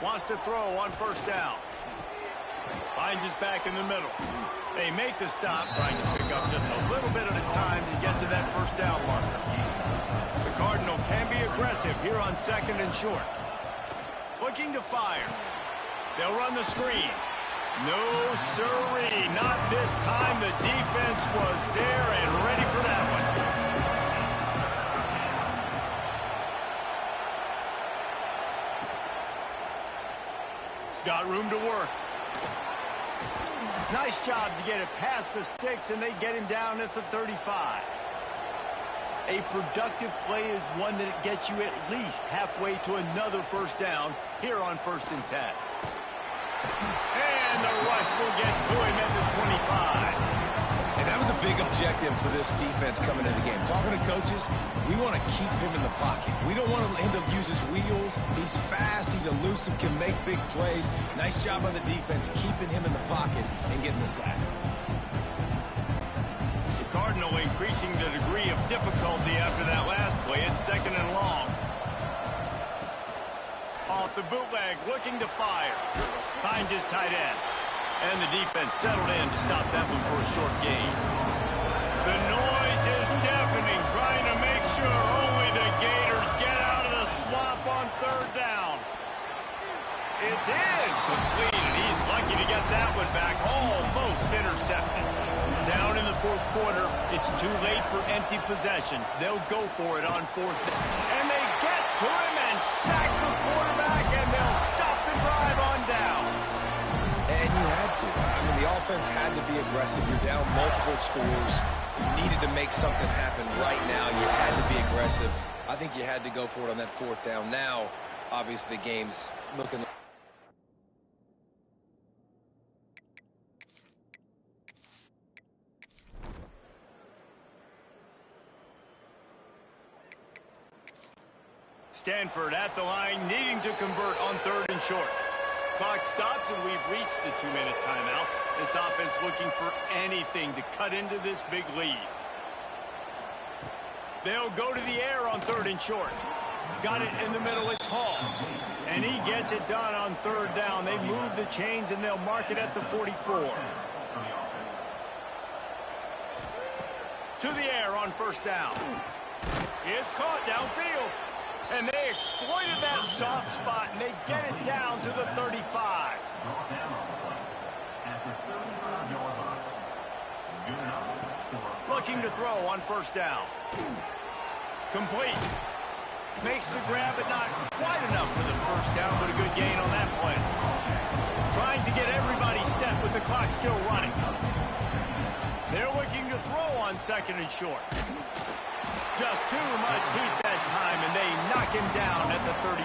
Wants to throw on first down. Finds his back in the middle. They make the stop, trying to pick up just a little bit at a time to get to that first down marker. The Cardinal can be aggressive here on 2nd and short. Looking to fire. They'll run the screen. No siree, not this time. The defense was there and ready for that one. Got room to work. Nice job to get it past the sticks, and they get him down at the 35. A productive play is one that gets you at least halfway to another first down here on 1st and 10. And the rush will get to him at the 25. And that was a big objective for this defense coming into the game. Talking to coaches, we want to keep him in the pocket. We don't want him to use his wheels. He's fast, he's elusive, can make big plays. Nice job by the defense keeping him in the pocket and getting the sack. The Cardinal increasing the degree of difficulty after that last play. It's 2nd and long. Off the bootleg, looking to fire. Finds his tight end. And the defense settled in to stop that one for a short gain. The noise is deafening, trying to make sure only the Gators get out of the swamp on 3rd down. It's incomplete, and he's lucky to get that one back, almost intercepted. Down in the 4th quarter, it's too late for empty possessions. They'll go for it on 4th down. And they get to him and sack the quarterback, and they'll stop the drive on downs. And you had to. I mean, the offense had to be aggressive. You're down multiple scores. You needed to make something happen right now. You had to be aggressive. I think you had to go for it on that 4th down. Now, obviously, the game's looking... Stanford at the line, needing to convert on 3rd and short. Clock stops, and we've reached the 2-minute timeout. This offense looking for anything to cut into this big lead. They'll go to the air on 3rd and short. Got it in the middle, it's Hall. And he gets it done on 3rd down. They move the chains, and they'll mark it at the 44. To the air on 1st down. It's caught downfield. And they exploited that soft spot, and they get it down to the 35. Looking to throw on 1st down. Complete. Makes the grab, but not quite enough for the 1st down, but a good gain on that play. Trying to get everybody set with the clock still running. They're looking to throw on 2nd and short. Just too much heat that time, and they knock him down at the 31.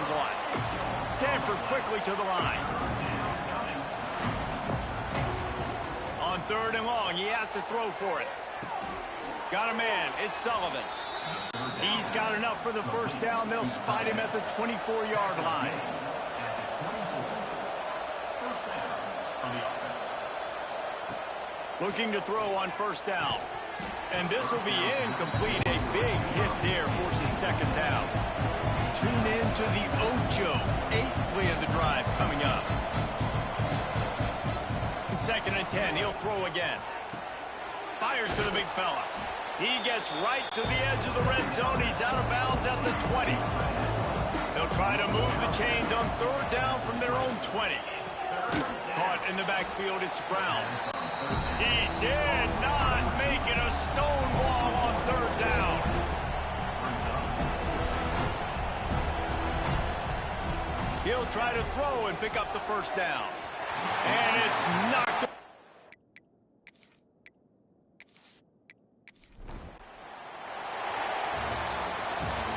Stanford quickly to the line. On 3rd and long, he has to throw for it. Got a man, it's Sullivan. He's got enough for the 1st down. They'll spot him at the 24-yard line. Looking to throw on 1st down. And this will be incomplete. A big hit there forces 2nd down. Tune in to the Ocho. 8th play of the drive coming up. 2nd and 10. He'll throw again. Fires to the big fella. He gets right to the edge of the red zone. He's out of bounds at the 20. They'll try to move the chains on 3rd down from their own 20. Caught in the backfield, it's Brown. He did not make it a stonewall on 3rd down. He'll try to throw and pick up the 1st down. And it's knocked.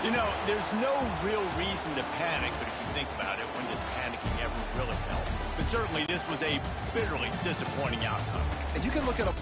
You know, there's no real reason to panic, but if you think about it, when does panicking ever really help? But certainly this was a bitterly disappointing outcome. And you can look at a...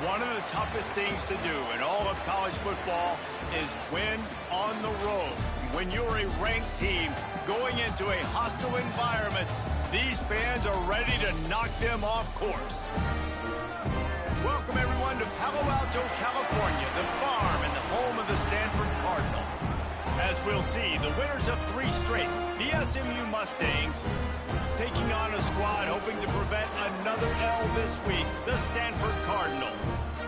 One of the toughest things to do in all of college football is win on the road. When you're a ranked team going into a hostile environment, these fans are ready to knock them off course. Welcome, everyone, to Palo Alto, California, the farm and the home of the Stanford Cardinals. As we'll see, the winners of 3 straight, the SMU Mustangs, taking on a squad hoping to prevent another L this week, the Stanford Cardinals.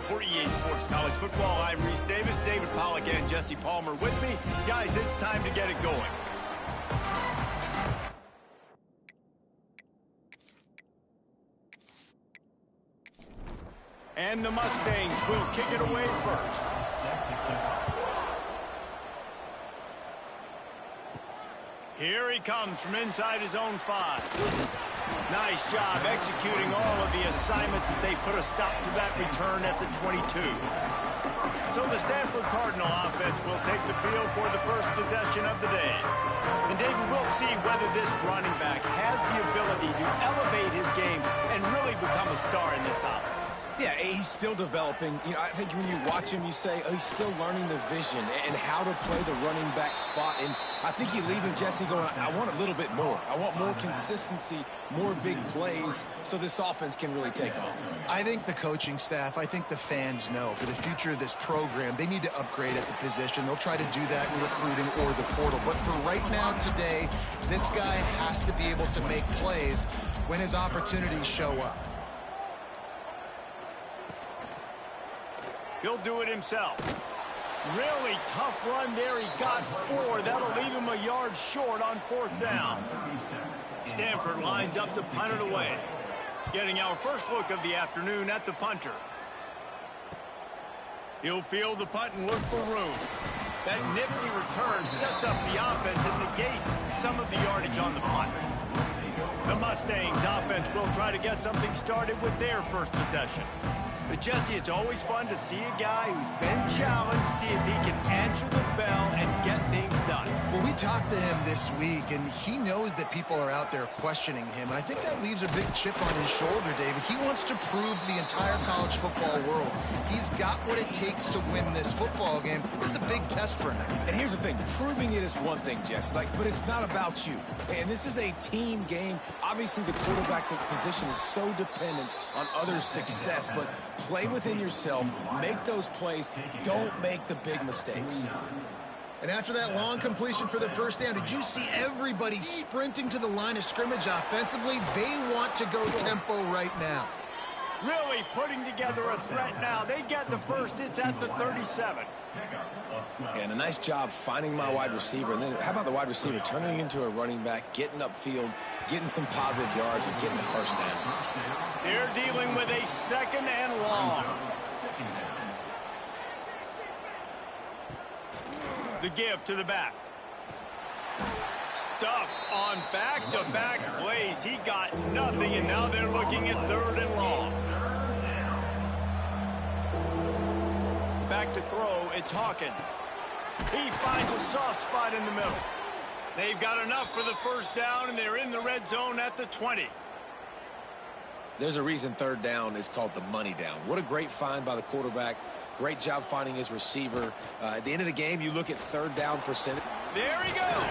For EA Sports College Football, I'm Reese Davis, David Pollack, and Jesse Palmer with me. Guys, it's time to get it going. And the Mustangs will kick it away first. Here he comes from inside his own 5. Nice job executing all of the assignments as they put a stop to that return at the 22. So the Stanford Cardinal offense will take the field for the first possession of the day. And David, we'll see whether this running back has the ability to elevate his game and really become a star in this offense. Yeah, he's still developing. You know, I think when you watch him, you say, oh, he's still learning the vision and how to play the running back spot. And I think you're leaving Jesse going, I want a little bit more. I want more consistency, more big plays, so this offense can really take off. I think the coaching staff, I think the fans know for the future of this program, they need to upgrade at the position. They'll try to do that in recruiting or the portal. But for right now, today, this guy has to be able to make plays when his opportunities show up. He'll do it himself. Really tough run there. He got 4. That'll leave him a yard short on 4th down. Stanford lines up to punt it away. Getting our first look of the afternoon at the punter. He'll field the punt and look for room. That nifty return sets up the offense and negates some of the yardage on the punt. The Mustangs offense will try to get something started with their first possession. But Jesse, it's always fun to see a guy who's been challenged, see if he can answer the bell and get things done. Well, we talked to him this week, and he knows that people are out there questioning him. And I think that leaves a big chip on his shoulder, David. He wants to prove to the entire college football world he's got what it takes to win this football game. It's a big test for him. And here's the thing, proving it is one thing, Jess, but it's not about you. And this is a team game. Obviously, the quarterback position is so dependent on others' success, but play within yourself, make those plays, don't make the big mistakes. And after that long completion for the first down, did you see everybody sprinting to the line of scrimmage offensively? They want to go tempo right now. Really putting together a threat now. They get the first. It's at the 37. And a nice job finding my wide receiver. And then how about the wide receiver turning into a running back, getting upfield, getting some positive yards, and getting the first down. They're dealing with a second and long. The give to the back. Stuffed on back-to-back plays. He got nothing, and now they're looking at third and long. Back to throw, it's Hawkins. He finds a soft spot in the middle. They've got enough for the first down, and they're in the red zone at the 20. There's a reason third down is called the money down. What a great find by the quarterback. Great job finding his receiver. At the end of the game, you look at third down percentage. There he goes.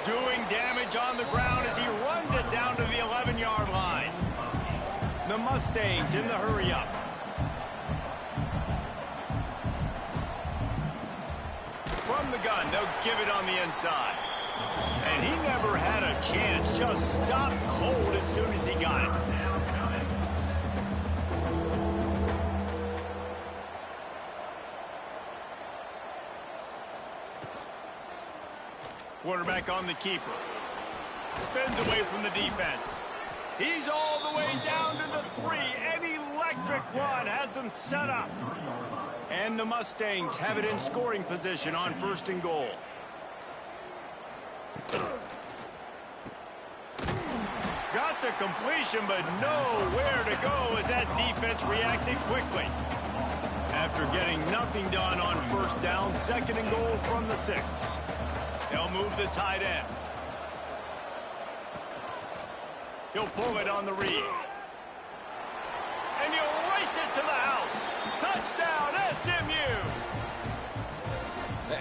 Doing damage on the ground as he runs it down to the 11-yard line. The Mustangs in the hurry-up. From the gun, they'll give it on the inside. And he never had a chance. Just stopped cold as soon as he got it. Quarterback on the keeper. Spins away from the defense. He's all the way down to the 3. An electric run has them set up. And the Mustangs have it in scoring position on first and goal. Got the completion, but nowhere to go as that defense reacted quickly. After getting nothing done on first down, second and goal from the 6. They'll move the tight end. He'll pull it on the read. And he'll race it to the house. Touchdown, SMU!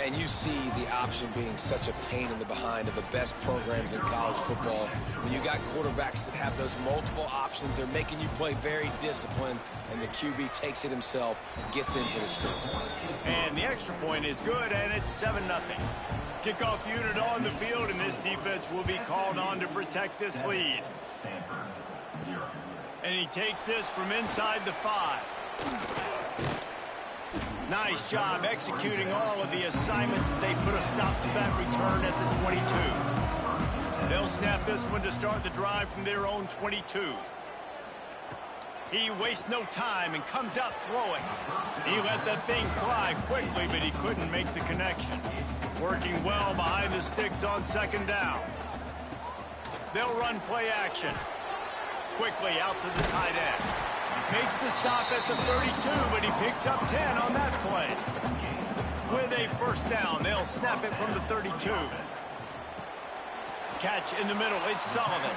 And you see the option being such a pain in the behind of the best programs in college football. When you got quarterbacks that have those multiple options, they're making you play very disciplined, and the QB takes it himself and gets in for the score. And the extra point is good, and it's 7-0. Kickoff unit on the field, and this defense will be called on to protect this lead. And he takes this from inside the 5. Nice job executing all of the assignments as they put a stop to that return at the 22. They'll snap this one to start the drive from their own 22. He wastes no time and comes out throwing. He let that thing fly quickly, but he couldn't make the connection. Working well behind the sticks on second down. They'll run play action. Quickly out to the tight end. Makes the stop at the 32, but he picks up 10 on that play. With a first down, they'll snap it from the 32. Catch in the middle, it's Sullivan.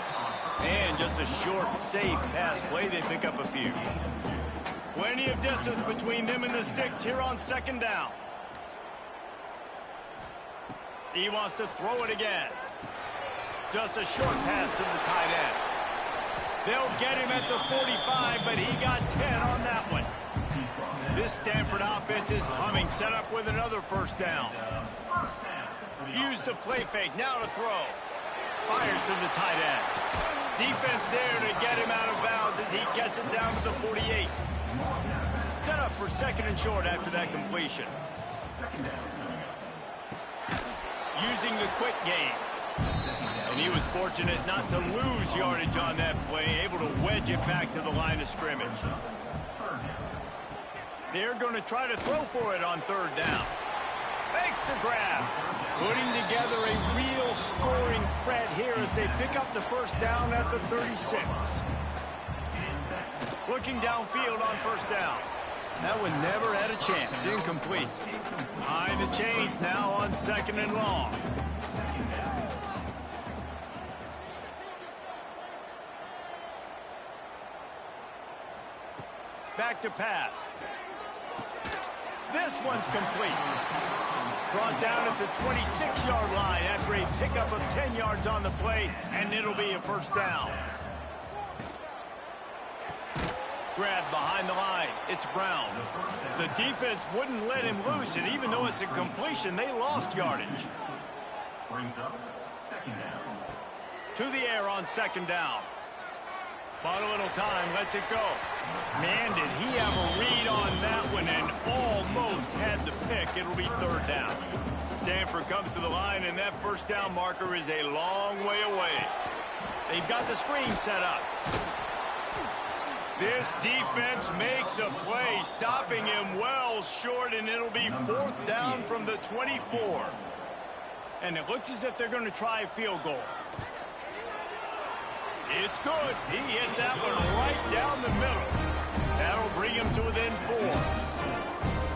And just a short, safe pass play, they pick up a few. Plenty of distance between them and the sticks here on second down. He wants to throw it again. Just a short pass to the tight end. They'll get him at the 45, but he got 10 on that one. This Stanford offense is humming, set up with another first down. Use the play fake, now to throw. Fires to the tight end. Defense there to get him out of bounds as he gets it down to the 48. Set up for second and short after that completion. Using the quick game. And he was fortunate not to lose yardage on that play, able to wedge it back to the line of scrimmage. They're going to try to throw for it on third down. Makes the grab. Putting together a real scoring threat here as they pick up the first down at the 36. Looking downfield on first down. That one never had a chance. Incomplete. Behind the chains now on second and long. Back to pass. This one's complete. Brought down at the 26-yard line after a pickup of 10 yards on the play, and it'll be a first down. Grab behind the line. It's Brown. The defense wouldn't let him loose, and even though it's a completion, they lost yardage. Brings up second down. To the air on second down. Bought a little time, lets it go. Man, did he have a read on that one and almost had the pick. It'll be third down. Stanford comes to the line, and that first down marker is a long way away. They've got the screen set up. This defense makes a play, stopping him well short, and it'll be fourth down from the 24. And it looks as if they're going to try a field goal. It's good. He hit that one right down the middle. That'll bring him to within 4.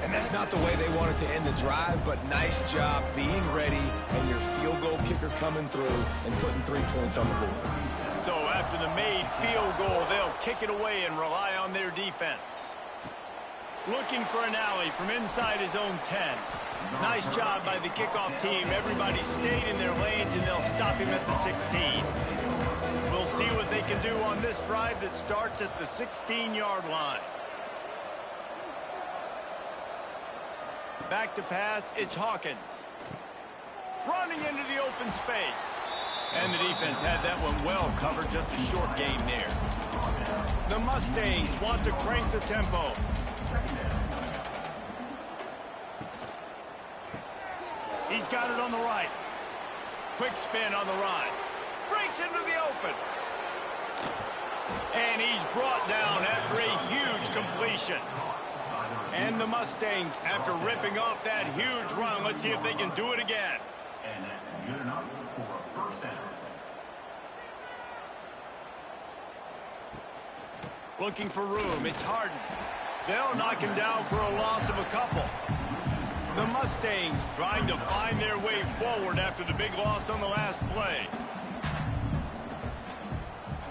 And that's not the way they wanted to end the drive, but nice job being ready and your field goal kicker coming through and putting 3 points on the board. So after the made field goal, they'll kick it away and rely on their defense. Looking for an alley from inside his own 10. Nice job by the kickoff team. Everybody stayed in their lanes, and they'll stop him at the 16. We'll see what they can do on this drive that starts at the 16-yard line. Back to pass, it's Hawkins. Running into the open space. And the defense had that one well covered, just a short gain there. The Mustangs want to crank the tempo. He's got it on the right. Quick spin on the run. Breaks into the open. And he's brought down after a huge completion. And the Mustangs, after ripping off that huge run, let's see if they can do it again. And that's good enough for a first down. Looking for room. It's Harden. They'll knock him down for a loss of a couple. The Mustangs trying to find their way forward after the big loss on the last play.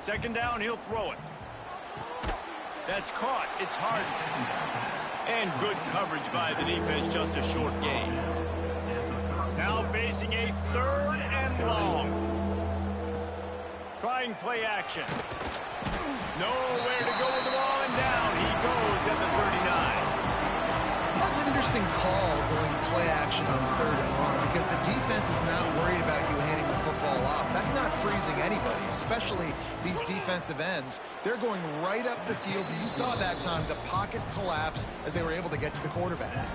Second down, he'll throw it. That's caught. It's Harden. And good coverage by the defense, just a short gain. Now facing a third and long. Trying play action. Nowhere to go with the ball, and down he goes at the 39. That's an interesting call, going play action on third and long, because the defense is not worried about you handing the football off. That's not freezing anybody, especially these defensive ends. They're going right up the field. You saw that time the pocket collapse as they were able to get to the quarterback.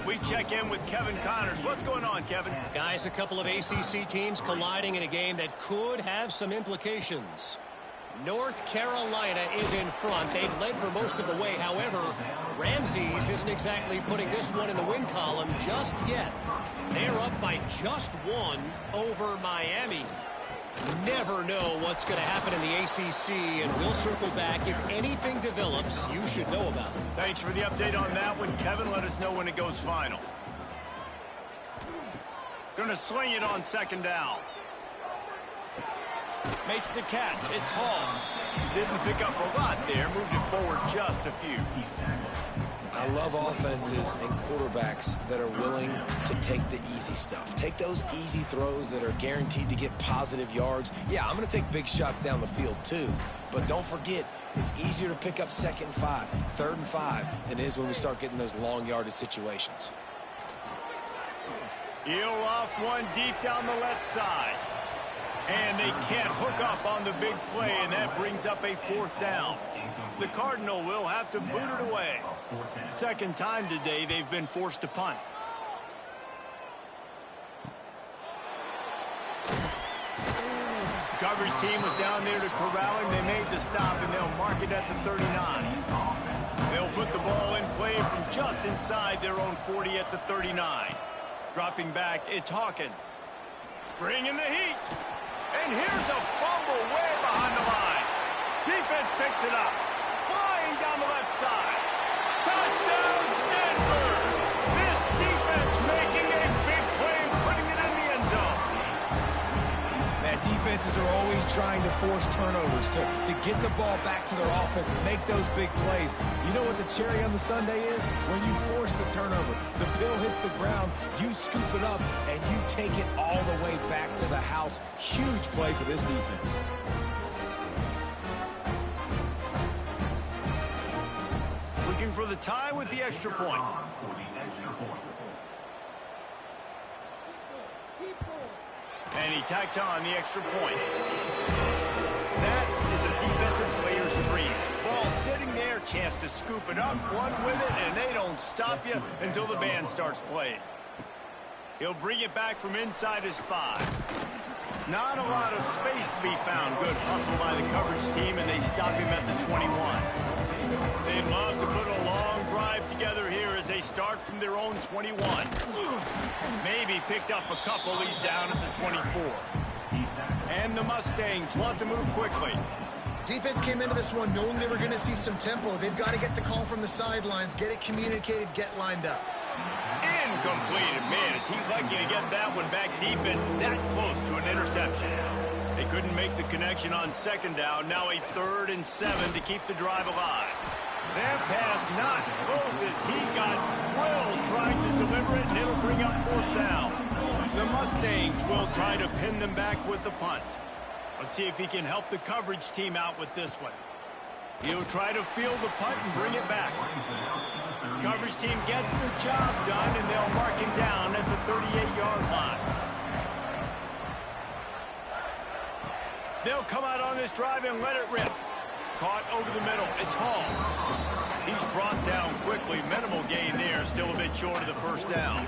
We check in with Kevin Connors. What's going on, Kevin? Guys, a couple of ACC teams colliding in a game that could have some implications. North Carolina is in front. They've led for most of the way. However, Ramses isn't exactly putting this one in the win column just yet. They're up by just 1 over Miami. Never know what's going to happen in the ACC, and we'll circle back. If anything develops, you should know about it. Thanks for the update on that one, Kevin. Let us know when it goes final. Gonna swing it on second down. Makes the catch. It's Hall. Didn't pick up a lot there. Moved it forward just a few. I love offenses and quarterbacks that are willing to take the easy stuff. Take those easy throws that are guaranteed to get positive yards. Yeah, I'm going to take big shots down the field too. But don't forget, it's easier to pick up second and 5, third and 5 than it is when we start getting those long yardage situations. He'll loft one deep down the left side. And they can't hook up on the big play, and that brings up a fourth down. The Cardinal will have to boot it away. Second time today they've been forced to punt. Coverage team was down there to corral him. They made the stop, and they'll mark it at the 39. They'll put the ball in play from just inside their own 40 at the 39. Dropping back, it's Hawkins. Bringing the heat. And here's a fumble way behind the line. Defense picks it up. Flying down the left side. Touchdown, Stanford! This defense making a big play and putting it in the end zone. Man, defenses are always trying to force turnovers, to get the ball back to their offense and make those big plays. You know what the cherry on the sundae is? When you force the turnover, the pill hits the ground, you scoop it up, and you take it all the way back to the house. Huge play for this defense. looking for the tie with the extra point. And he tacks on the extra point. That is a defensive player's dream. Ball sitting there, chance to scoop it up, run with it, and they don't stop you until the band starts playing. He'll bring it back from inside his 5. Not a lot of space to be found. Good hustle by the coverage team, and they stop him at the 21. They'd love to put a long drive together here as they start from their own 21. Maybe picked up a couple. He's down at the 24. And the Mustangs want to move quickly. Defense came into this one knowing they were going to see some tempo. They've got to get the call from the sidelines, get it communicated, get lined up. Incomplete. Man, is he lucky to get that one back. Defense that close to an interception. They couldn't make the connection on second down. Now a 3rd and 7 to keep the drive alive. That pass not close as he got drilled trying to deliver it, and it'll bring up 4th down. The Mustangs will try to pin them back with the punt. Let's see if he can help the coverage team out with this one. He'll try to field the punt and bring it back. Coverage team gets the job done, and they'll mark him down at the 38-yard line. They'll come out on this drive and let it rip. Caught over the middle. It's Hall. He's brought down quickly. Minimal gain there. Still a bit short of the 1st down.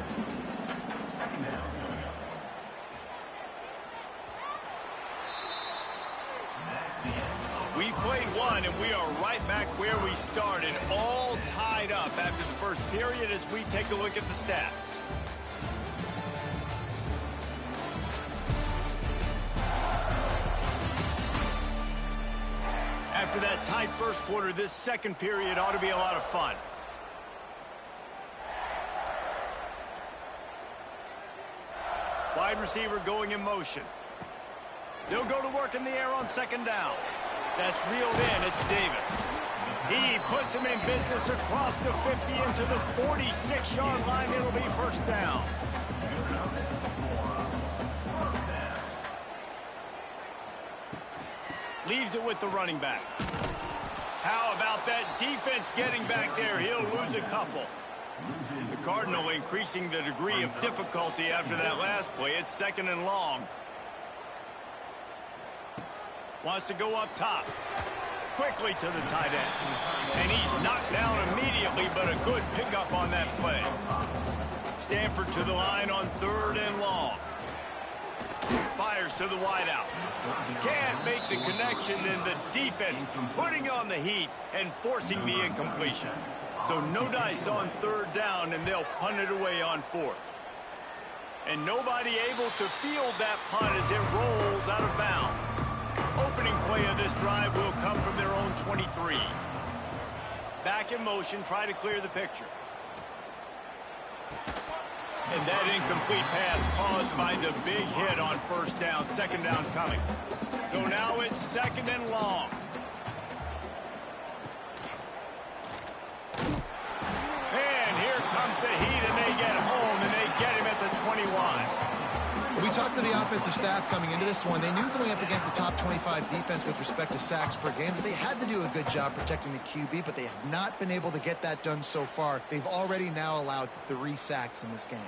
We played one, and we are right back where we started, all tied up after the first period as we take a look at the stats. After that tight first quarter, this second period ought to be a lot of fun. Wide receiver going in motion. They'll go to work in the air on second down. That's reeled in. It's Davis. He puts him in business across the 50 into the 46-yard line. It'll be 1st down. Leaves it with the running back. How about that defense getting back there? He'll lose a couple. The Cardinal increasing the degree of difficulty after that last play. It's 2nd and long. Wants to go up top. Quickly to the tight end. And he's knocked down immediately, but a good pickup on that play. Stanford to the line on 3rd and long. Fires to the wideout. Can't make the connection, and the defense putting on the heat and forcing the incompletion. So no dice on 3rd down, and they'll punt it away on 4th. And nobody able to field that punt as it rolls out of bounds. Opening play of this drive will come from their own 23. Back in motion, try to clear the picture. And that incomplete pass caused by the big hit on 1st down. 2nd down coming. So now it's 2nd and long. And here comes the heat, and they get home, and they get him at the 21. We talked to the offensive staff coming into this one. They knew going up against the top 25 defense with respect to sacks per game that they had to do a good job protecting the QB, but they have not been able to get that done so far. They've already now allowed 3 sacks in this game.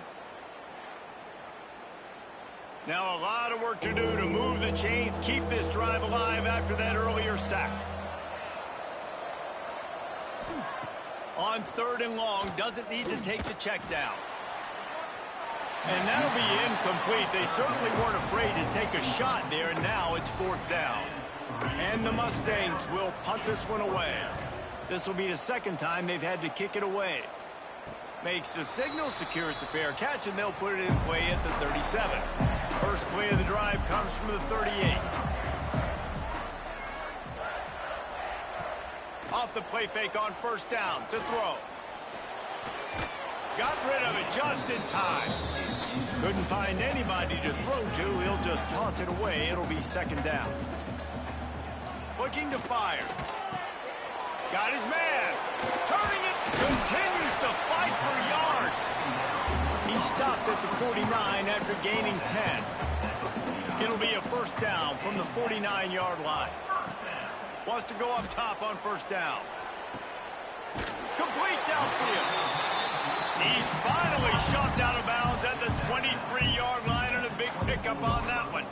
Now a lot of work to do to move the chains, keep this drive alive after that earlier sack. On 3rd and long, doesn't need to take the check down. And that'll be incomplete. They certainly weren't afraid to take a shot there, and now it's 4th down. And the Mustangs will punt this one away. This will be the 2nd time they've had to kick it away. Makes the signal, secures the fair catch, and they'll put it in play at the 37. First play of the drive comes from the 38. Off the play fake on 1st down to throw. Got rid of it just in time. Couldn't find anybody to throw to. He'll just toss it away. It'll be 2nd down. Looking to fire. Got his man. Turning it. Continues to fight for yards. He stopped at the 49 after gaining 10. It'll be a 1st down from the 49-yard line. Wants to go up top on 1st down. Complete downfield. He's finally shoved out of bounds at the 23-yard line, and a big pickup on that one.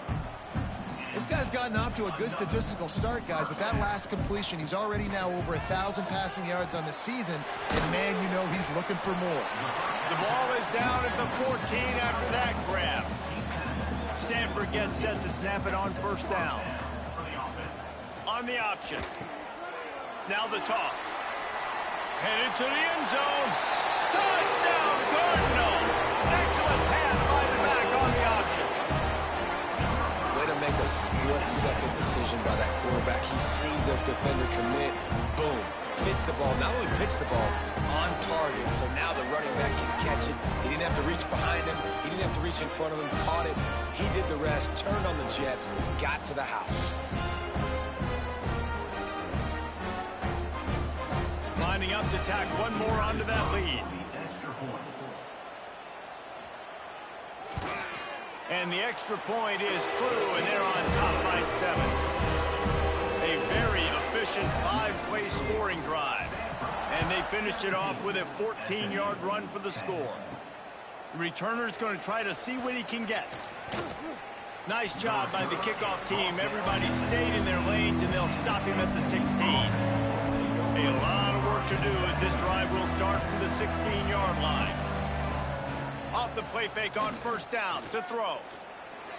This guy's gotten off to a good statistical start, guys, but that last completion, he's already now over 1,000 passing yards on the season, and man, you know he's looking for more. The ball is down at the 14 after that grab. Stanford gets set to snap it on first down. On the option. Now the toss. Headed to the end zone. Touchdown, Cardinals! Excellent pass by the back on the option. Way to make a split-second decision by that quarterback. He sees the defender commit. Boom. Pitch the ball. Not only pitch the ball, on target. So now the running back can catch it. He didn't have to reach behind him. He didn't have to reach in front of him. Caught it. He did the rest. Turned on the Jets. Got to the house. Lining up to tack one more onto that lead. And the extra point is true, and they're on top by 7. A very efficient 5-play scoring drive. And they finished it off with a 14-yard run for the score. The returner's going to try to see what he can get. Nice job by the kickoff team. Everybody stayed in their lanes, and they'll stop him at the 16. A lot of work to do as this drive will start from the 16-yard line. Off the play fake on first down to throw.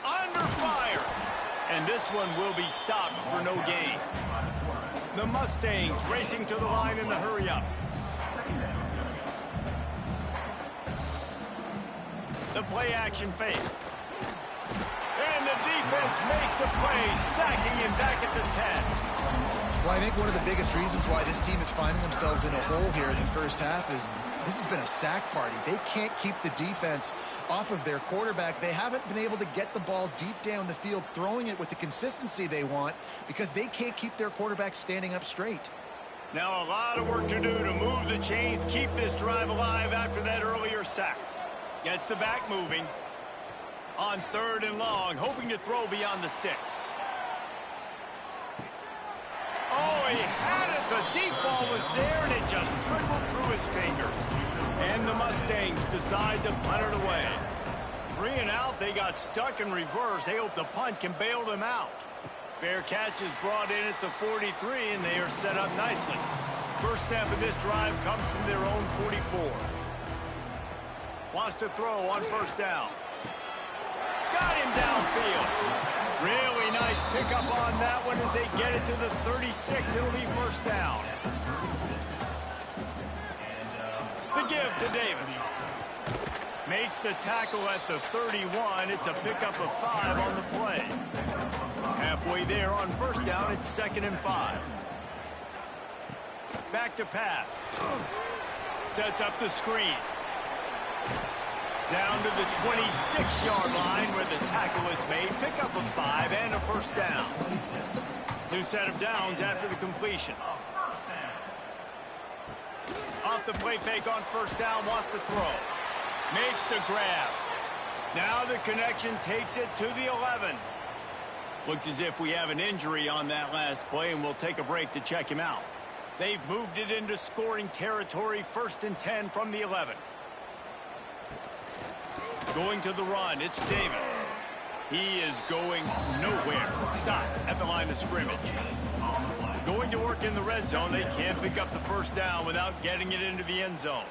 Under fire. And this one will be stopped for no gain. The Mustangs racing to the line in the hurry up. The play action fake. And the defense makes a play, sacking him back at the 10. Well, I think one of the biggest reasons why this team is finding themselves in a hole here in the first half is this has been a sack party. They can't keep the defense off of their quarterback. They haven't been able to get the ball deep down the field, throwing it with the consistency they want because they can't keep their quarterback standing up straight. Now a lot of work to do to move the chains, keep this drive alive after that earlier sack. Gets the back moving. On 3rd and long, hoping to throw beyond the sticks. Oh, he had it. The deep ball was there, and it just trickled through his fingers. And the Mustangs decide to punt it away. 3 and out, they got stuck in reverse. They hope the punt can bail them out. Fair catch is brought in at the 43, and they are set up nicely. First step of this drive comes from their own 44. Wants to throw on first down. Got him downfield. Really nice pickup on that one as they get it to the 36. It'll be first down. The give to Davis. Makes the tackle at the 31. It's a pickup of 5 on the play. Halfway there on first down, it's 2nd and 5. Back to pass. Sets up the screen. Down to the 26-yard line where the tackle is made. Pickup of 5 and a first down. New set of downs after the completion. Off the play fake on first down, wants to throw. Makes the grab. Now the connection takes it to the 11. Looks as if we have an injury on that last play, and we'll take a break to check him out. They've moved it into scoring territory, 1st and 10 from the 11. Going to the run, it's Davis. He is going nowhere. Stop at the line of scrimmage. Going to work in the red zone. They can't pick up the first down without getting it into the end zone.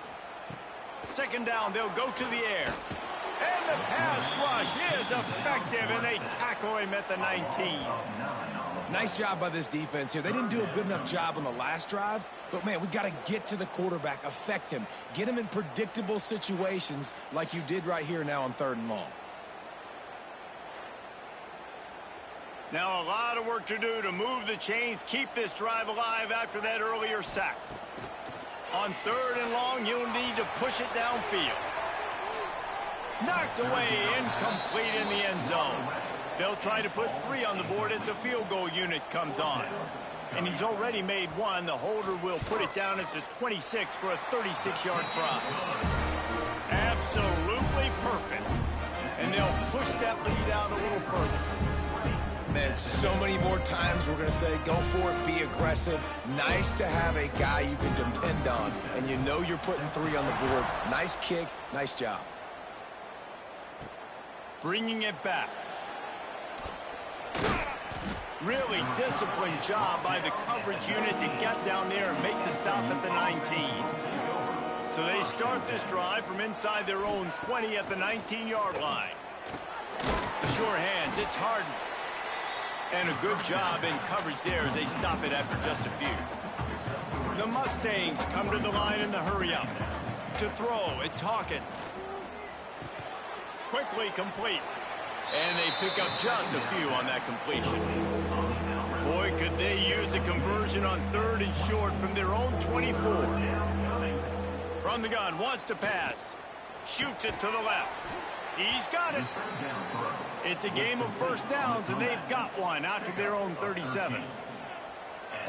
2nd down, they'll go to the air. And the pass rush is effective, and they tackle him at the 19. Nice job by this defense here. They didn't do a good enough job on the last drive, but, man, we got to get to the quarterback, affect him, get him in predictable situations like you did right here now on 3rd and long. Now a lot of work to do to move the chains, keep this drive alive after that earlier sack. On 3rd and long, you'll need to push it downfield. Knocked away, incomplete in the end zone. They'll try to put 3 on the board as the field goal unit comes on. And he's already made 1. The holder will put it down at the 26 for a 36-yard try. Absolutely perfect. And they'll push that lead out a little further. man, so many more times we're going to say, go for it, be aggressive. Nice to have a guy you can depend on, and you know you're putting 3 on the board. Nice kick, nice job. Bringing it back. Really disciplined job by the coverage unit to get down there and make the stop at the 19. So they start this drive from inside their own 20 at the 19-yard line. The sure hands, it's Harden. And a good job in coverage there as they stop it after just a few. The Mustangs come to the line in the hurry-up. To throw, it's Hawkins. Quickly complete. And they pick up just a few on that completion. Boy, could they use a conversion on 3rd and short from their own 24. From the gun, wants to pass. Shoots it to the left. He's got it. It's a game of first downs, and they've got one out to their own 37.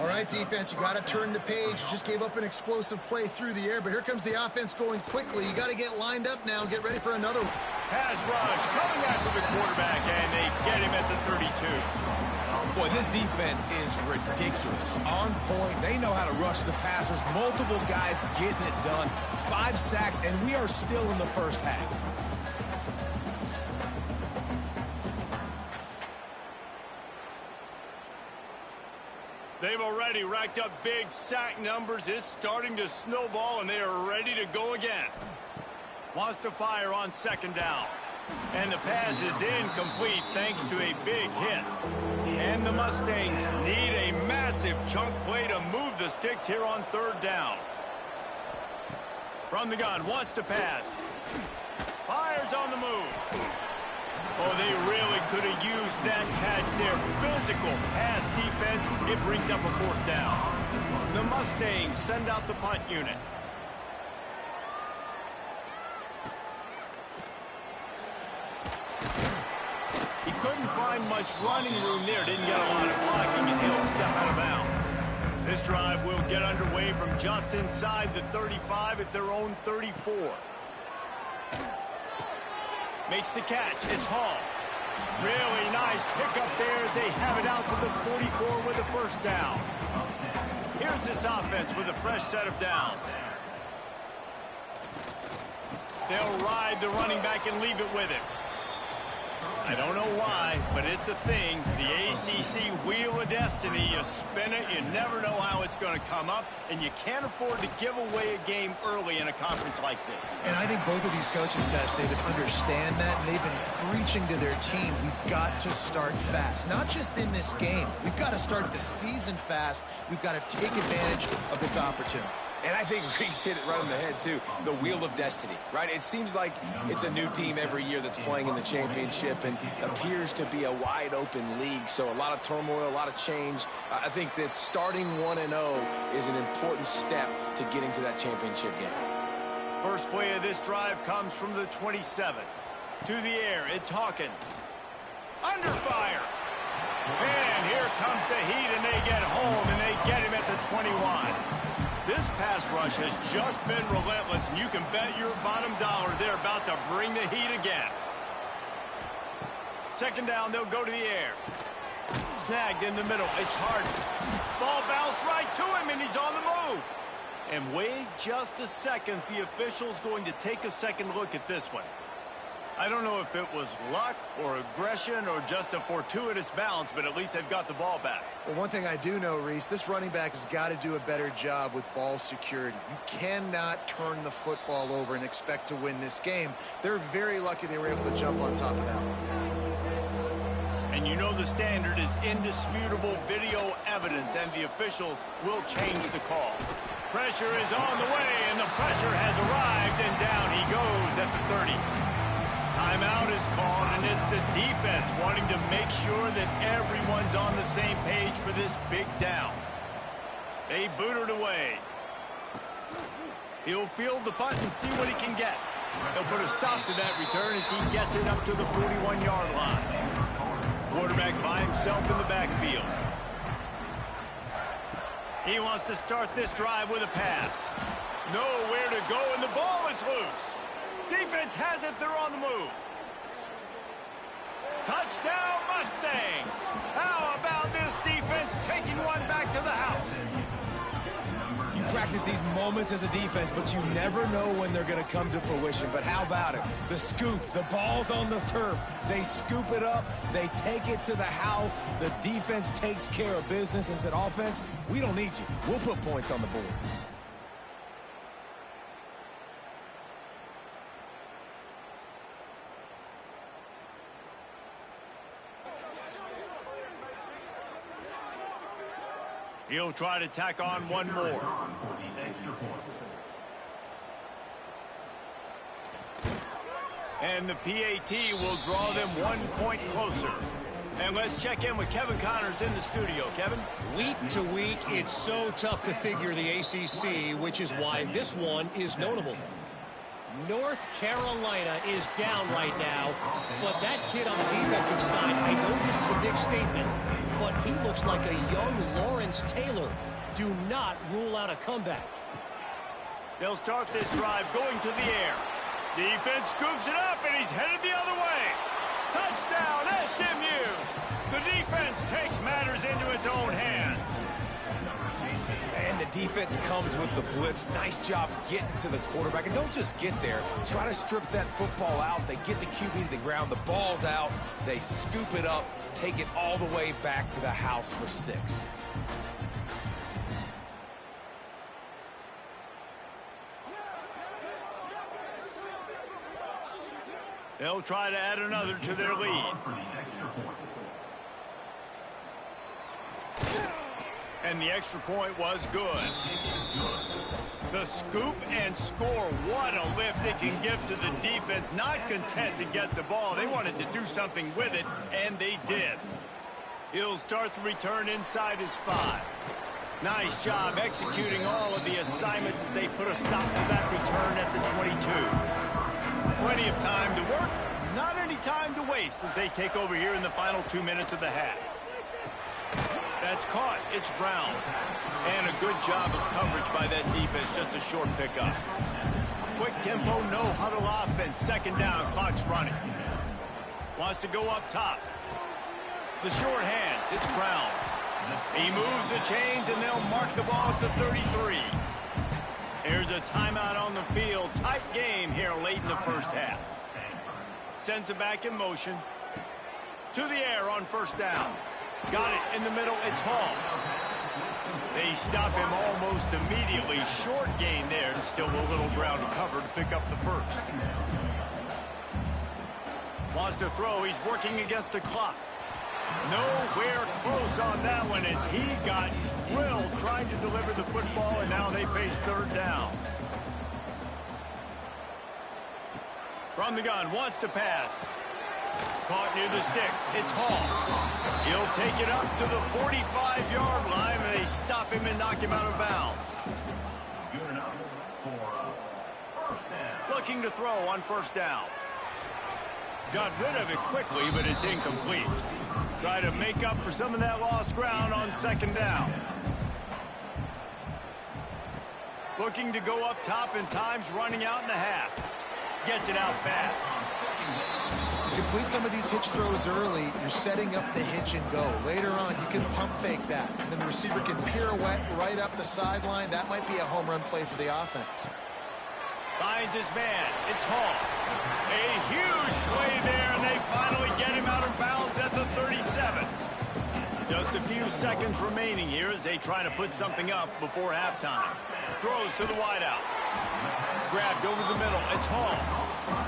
All right, defense, you got to turn the page. You just gave up an explosive play through the air, but here comes the offense going quickly. You got to get lined up now and get ready for another one. Pass rush coming after the quarterback, and they get him at the 32. Boy, this defense is ridiculous. On point. They know how to rush the passers. Multiple guys getting it done. 5 sacks, and we are still in the first half. They've already racked up big sack numbers. It's starting to snowball, and they are ready to go again. Wants to fire on 2nd down. And the pass is incomplete thanks to a big hit. And the Mustangs need a massive chunk play to move the sticks here on 3rd down. From the gun, wants to pass. Fires on the move. Oh, they really could have used that catch there. Physical pass defense. It brings up a 4th down. The Mustangs send out the punt unit. He couldn't find much running room there. Didn't get a lot of blocking, and he'll step out of bounds. This drive will get underway from just inside the 35 at their own 34. Makes the catch. It's Hall. Really nice pickup there as they have it out to the 44 with a 1st down. Here's this offense with a fresh set of downs. They'll ride the running back and leave it with him. I don't know why, but it's a thing. The ACC Wheel of Destiny, you spin it, you never know how it's going to come up, and you can't afford to give away a game early in a conference like this. And I think both of these coaching staffs, they would understand that, and they've been preaching to their team, we've got to start fast. Not just in this game. We've got to start the season fast. We've got to take advantage of this opportunity. And I think Reese hit it right on the head, too. The Wheel of Destiny, right? It seems like it's a new team every year that's playing in the championship and appears to be a wide-open league. So a lot of turmoil, a lot of change. I think that starting 1-0 is an important step to getting to that championship game. First play of this drive comes from the 27. To the air, it's Hawkins. Under fire. And here comes the heat, and they get home, and they get him at the 21. This pass rush has just been relentless, and you can bet your bottom dollar they're about to bring the heat again. 2nd down, they'll go to the air. Snagged in the middle. It's Harden. Ball bounced right to him, and he's on the move. And wait just a second. The official's going to take a second look at this one. I don't know if it was luck or aggression or just a fortuitous bounce, but at least they've got the ball back. Well, one thing I do know, Reese, this running back has got to do a better job with ball security. You cannot turn the football over and expect to win this game. They're very lucky they were able to jump on top of that. And you know the standard is indisputable video evidence, and the officials will change the call. Pressure is on the way, and the pressure has arrived, and down he goes at the 30. Timeout is called, and it's the defense wanting to make sure that everyone's on the same page for this big down. They boot it away. He'll field the punt and see what he can get. He'll put a stop to that return as he gets it up to the 41-yard line. Quarterback by himself in the backfield. He wants to start this drive with a pass. Nowhere to go, and the ball is loose. Defense has it. They're on the move. Touchdown, Mustangs! How about this defense taking one back to the house? You practice these moments as a defense, but you never know when they're going to come to fruition. But how about it? The scoop, the ball's on the turf. They scoop it up. They take it to the house. The defense takes care of business and said, offense, we don't need you. We'll put points on the board. He'll try to tack on one more. And the PAT will draw them 1 point closer. And let's check in with Kevin Connors in the studio. Kevin? Week to week, it's so tough to figure the ACC, which is why this one is notable. North Carolina is down right now, but that kid on the defensive side, I know this is a big statement, but he looks like a young Lawrence Taylor. Do not rule out a comeback. They'll start this drive going to the air. Defense scoops it up, and he's headed the other way. Touchdown, SMU! The defense takes matters into its own hands. And the defense comes with the blitz. Nice job getting to the quarterback. And don't just get there. Try to strip that football out. They get the QB to the ground. The ball's out. They scoop it up, take it all the way back to the house for 6. They'll try to add another to their lead. And the extra point was good. The scoop and score. What a lift it can give to the defense. Not content to get the ball. They wanted to do something with it, and they did. He'll start the return inside his 5. Nice job executing all of the assignments as they put a stop to that return at the 22. Plenty of time to work. Not any time to waste as they take over here in the final 2 minutes of the half. That's caught. It's Brown. And a good job of coverage by that defense. Just a short pickup. Quick tempo, no huddle offense. Second down, clock's running. Wants to go up top. The short hands. It's Brown. He moves the chains, and they'll mark the ball at the 33. There's a timeout on the field. Tight game here late in the first half. Sends it back in motion. To the air on first down. Got it in the middle. It's Hall. They stop him almost immediately. Short gain there. Still a little ground to cover to pick up the first. Wants to throw. He's working against the clock. Nowhere close on that one as he got drilled trying to deliver the football, and now they face third down. From the gun, wants to pass. Caught near the sticks. It's Hall. He'll take it up to the 45-yard line, and they stop him and knock him out of bounds. Good enough for first down. Looking to throw on first down. Got rid of it quickly, but it's incomplete. Try to make up for some of that lost ground on second down. Looking to go up top, and time's running out in the half. Gets it out fast. Complete some of these hitch throws early, you're setting up the hitch and go. Later on, you can pump fake that. And then the receiver can pirouette right up the sideline. That might be a home run play for the offense. Finds his man. It's Hall. A huge play there, and they finally get him out of bounds at the 37. Just a few seconds remaining here as they try to put something up before halftime. Throws to the wideout. Grabbed over the middle. It's Hall.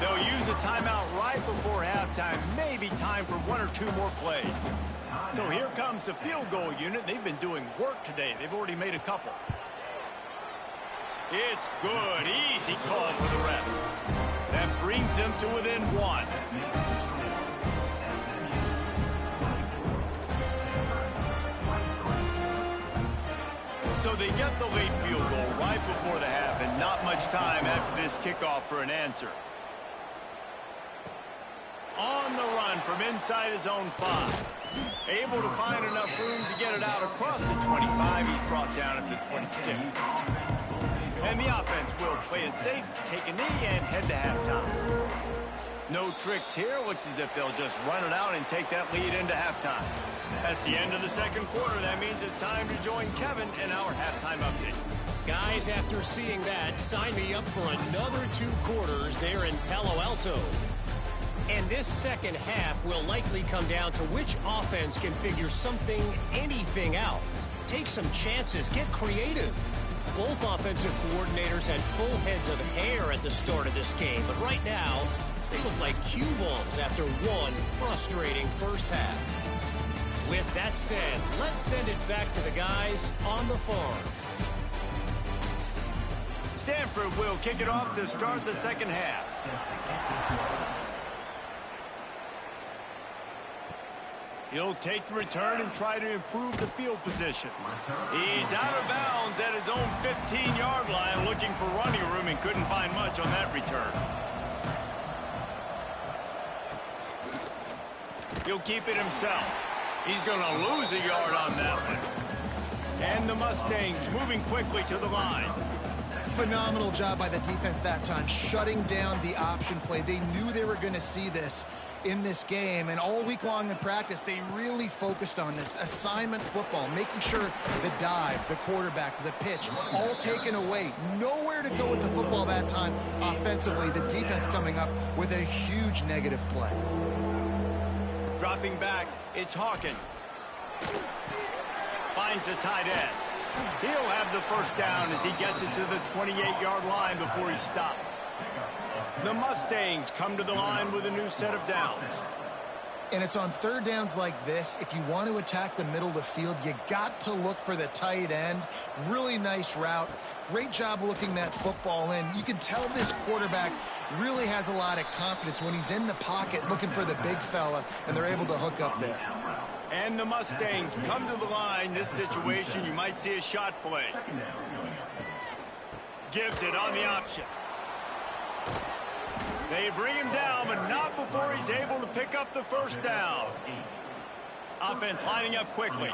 They'll use a timeout right before halftime. Maybe time for 1 or 2 more plays. So here comes the field goal unit. They've been doing work today. They've already made a couple. It's good. Easy call for the refs. That brings them to within 1. So they get the late field goal right before the half, and not much time after this kickoff for an answer. On the run from inside his own 5. Able to find enough room to get it out across the 25. He's brought down at the 26. And the offense will play it safe, take a knee, and head to halftime. No tricks here. Looks as if they'll just run it out and take that lead into halftime. That's the end of the second quarter. That means it's time to join Kevin in our halftime update. Guys, after seeing that, sign me up for another 2 quarters there in Palo Alto. And this second half will likely come down to which offense can figure something, anything out. Take some chances. Get creative. Both offensive coordinators had full heads of hair at the start of this game, but right now, they look like cue balls after one frustrating first half. With that said, let's send it back to the guys on the farm. Stanford will kick it off to start the second half. He'll take the return and try to improve the field position. He's out of bounds at his own 15-yard line, looking for running room and couldn't find much on that return. He'll keep it himself. He's going to lose a yard on that one. And the Mustangs moving quickly to the line. Phenomenal job by the defense that time, shutting down the option play. They knew they were going to see this in this game, and all week long in practice, they really focused on this assignment football, making sure the dive, the quarterback, the pitch, all taken away. Nowhere to go with the football that time offensively. The defense coming up with a huge negative play. Dropping back, it's Hawkins. Finds the tight end. He'll have the first down as he gets it to the 28-yard line before he's stopped. The Mustangs come to the line with a new set of downs. And it's on third downs like this, if you want to attack the middle of the field, you got to look for the tight end. Really nice route. Great job looking that football in. You can tell this quarterback really has a lot of confidence when he's in the pocket looking for the big fella, and they're able to hook up there. And the Mustangs come to the line. This situation, you might see a shot play. Gives it on the option. They bring him down, but not before he's able to pick up the first down. Offense lining up quickly.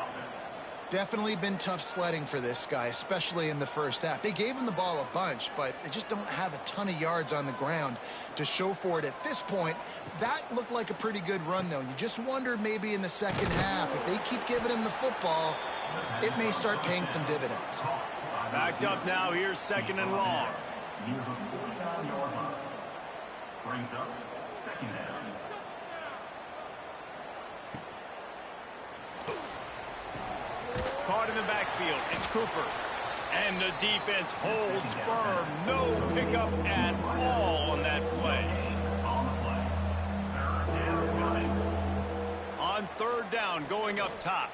Definitely been tough sledding for this guy, especially in the first half. They gave him the ball a bunch, but they just don't have a ton of yards on the ground to show for it at this point. That looked like a pretty good run, though. You just wonder maybe in the second half, if they keep giving him the football, it may start paying some dividends. Backed up now. Here's second and long. Brings up second down. Caught in the backfield. It's Cooper. And the defense holds firm. No pickup at all on that play. On third down, going up top.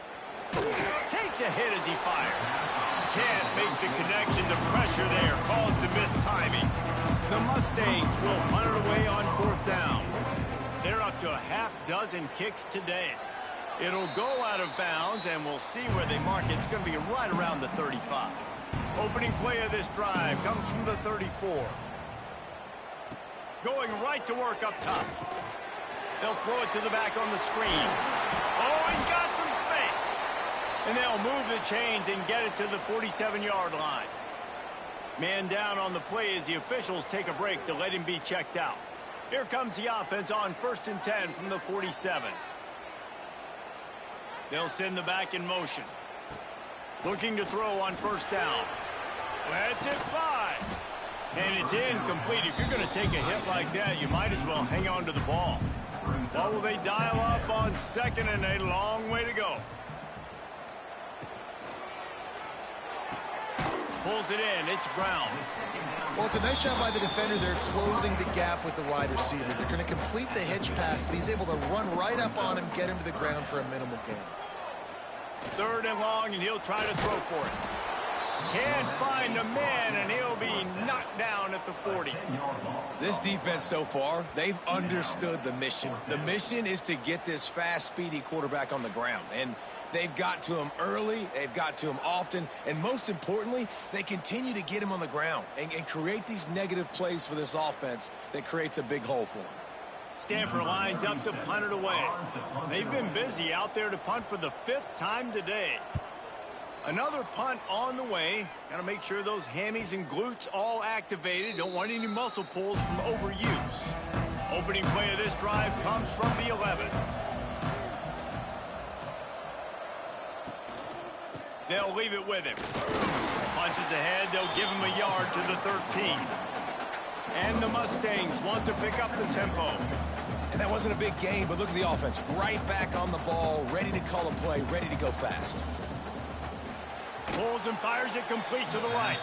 Takes a hit as he fires. Can't make the connection. The pressure there caused the mistiming. The Mustangs will punt it away on fourth down. They're up to a half dozen kicks today. It'll go out of bounds, and we'll see where they mark it. It's going to be right around the 35. Opening play of this drive comes from the 34. Going right to work up top. They'll throw it to the back on the screen. Oh, he's got some space. And they'll move the chains and get it to the 47-yard line. Man down on the play as the officials take a break to let him be checked out. Here comes the offense on 1st and 10 from the 47. They'll send the back in motion. Looking to throw on first down. Lets it fly. And it's incomplete. If you're going to take a hit like that, you might as well hang on to the ball. What will they dial up on second and a long way to go? Pulls it in. It's Brown. Well, it's a nice job by the defender. They're closing the gap with the wide receiver. They're going to complete the hitch pass, but he's able to run right up on him, get him to the ground for a minimal gain. Third and long, and he'll try to throw for it. Can't find a man, and he'll be knocked down at the 40. This defense so far, they've understood the mission. The mission is to get this fast, speedy quarterback on the ground. And they've got to him early, they've got to him often, and most importantly, they continue to get him on the ground and create these negative plays for this offense that creates a big hole for him. Stanford lines up to punt it away. They've been busy out there to punt for the 5th time today. Another punt on the way. Got to make sure those hammies and glutes all activated. Don't want any muscle pulls from overuse. Opening play of this drive comes from the 11. They'll leave it with him. Punches ahead, they'll give him a yard to the 13. And the Mustangs want to pick up the tempo. And that wasn't a big gain, but look at the offense. Right back on the ball, ready to call a play, ready to go fast. Pulls and fires it complete to the right.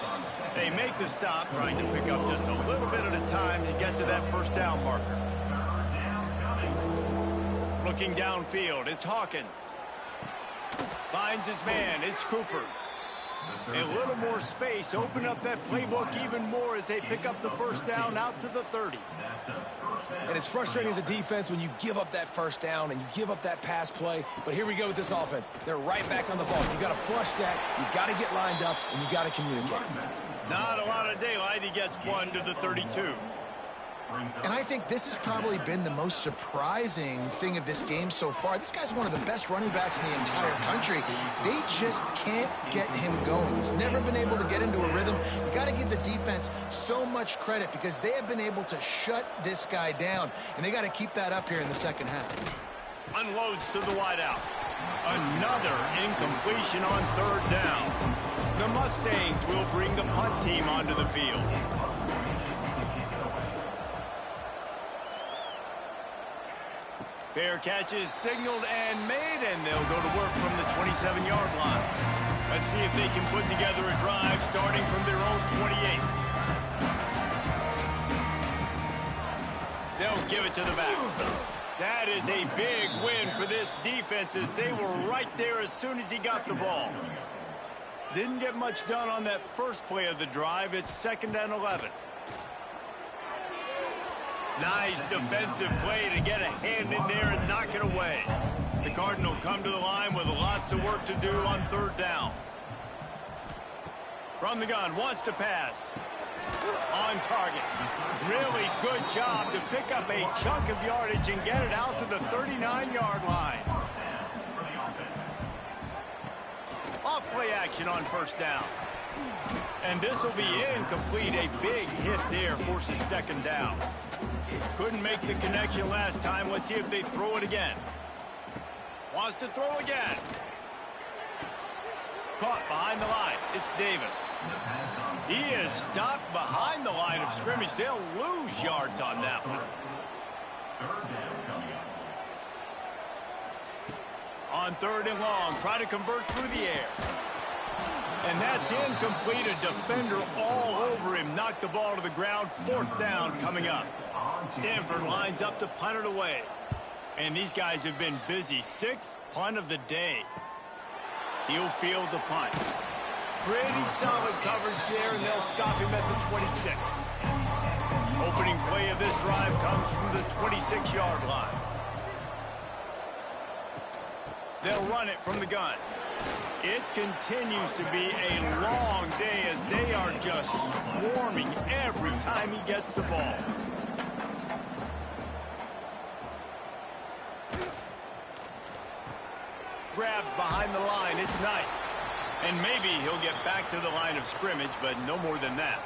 They make the stop, trying to pick up just a little bit at a time to get to that first down marker. Looking downfield, it's Hawkins. Finds his man, it's Cooper. A little more space, open up that playbook even more as they pick up the first down out to the 30. And it's frustrating as a defense when you give up that first down and you give up that pass play. But here we go with this offense. They're right back on the ball. You got to flush that, you got to get lined up, and you got to communicate. Not a lot of daylight. He gets one to the 32. And I think this has probably been the most surprising thing of this game so far. This guy's one of the best running backs in the entire country. They just can't get him going. He's never been able to get into a rhythm. You got to give the defense so much credit because they have been able to shut this guy down, and they got to keep that up here in the second half. Unloads to the wideout. Another incompletion on third down. The Mustangs will bring the punt team onto the field. Fair catch is signaled and made, and they'll go to work from the 27-yard line. Let's see if they can put together a drive starting from their own 28. They'll give it to the back. That is a big win for this defense as they were right there as soon as he got the ball. Didn't get much done on that first play of the drive. It's 2nd and 11. Nice defensive play to get a hand in there and knock it away. The Cardinals come to the line with lots of work to do on third down. From the gun, wants to pass. On target. Really good job to pick up a chunk of yardage and get it out to the 39-yard line. Off play action on first down. And this will be incomplete. A big hit there forces second down. Couldn't make the connection last time. Let's see if they throw it again. Wants to throw again. Caught behind the line. It's Davis. He is stopped behind the line of scrimmage. They'll lose yards on that one. On third and long, try to convert through the air. And that's incomplete. A defender all over him. Knocked the ball to the ground. Fourth down coming up. Stanford lines up to punt it away. And these guys have been busy. 6th punt of the day. He'll field the punt. Pretty solid coverage there, and they'll stop him at the 26. Opening play of this drive comes from the 26-yard line. They'll run it from the gun. It continues to be a long day as they are just swarming every time he gets the ball. Grabbed behind the line, it's Knight. And maybe he'll get back to the line of scrimmage, but no more than that.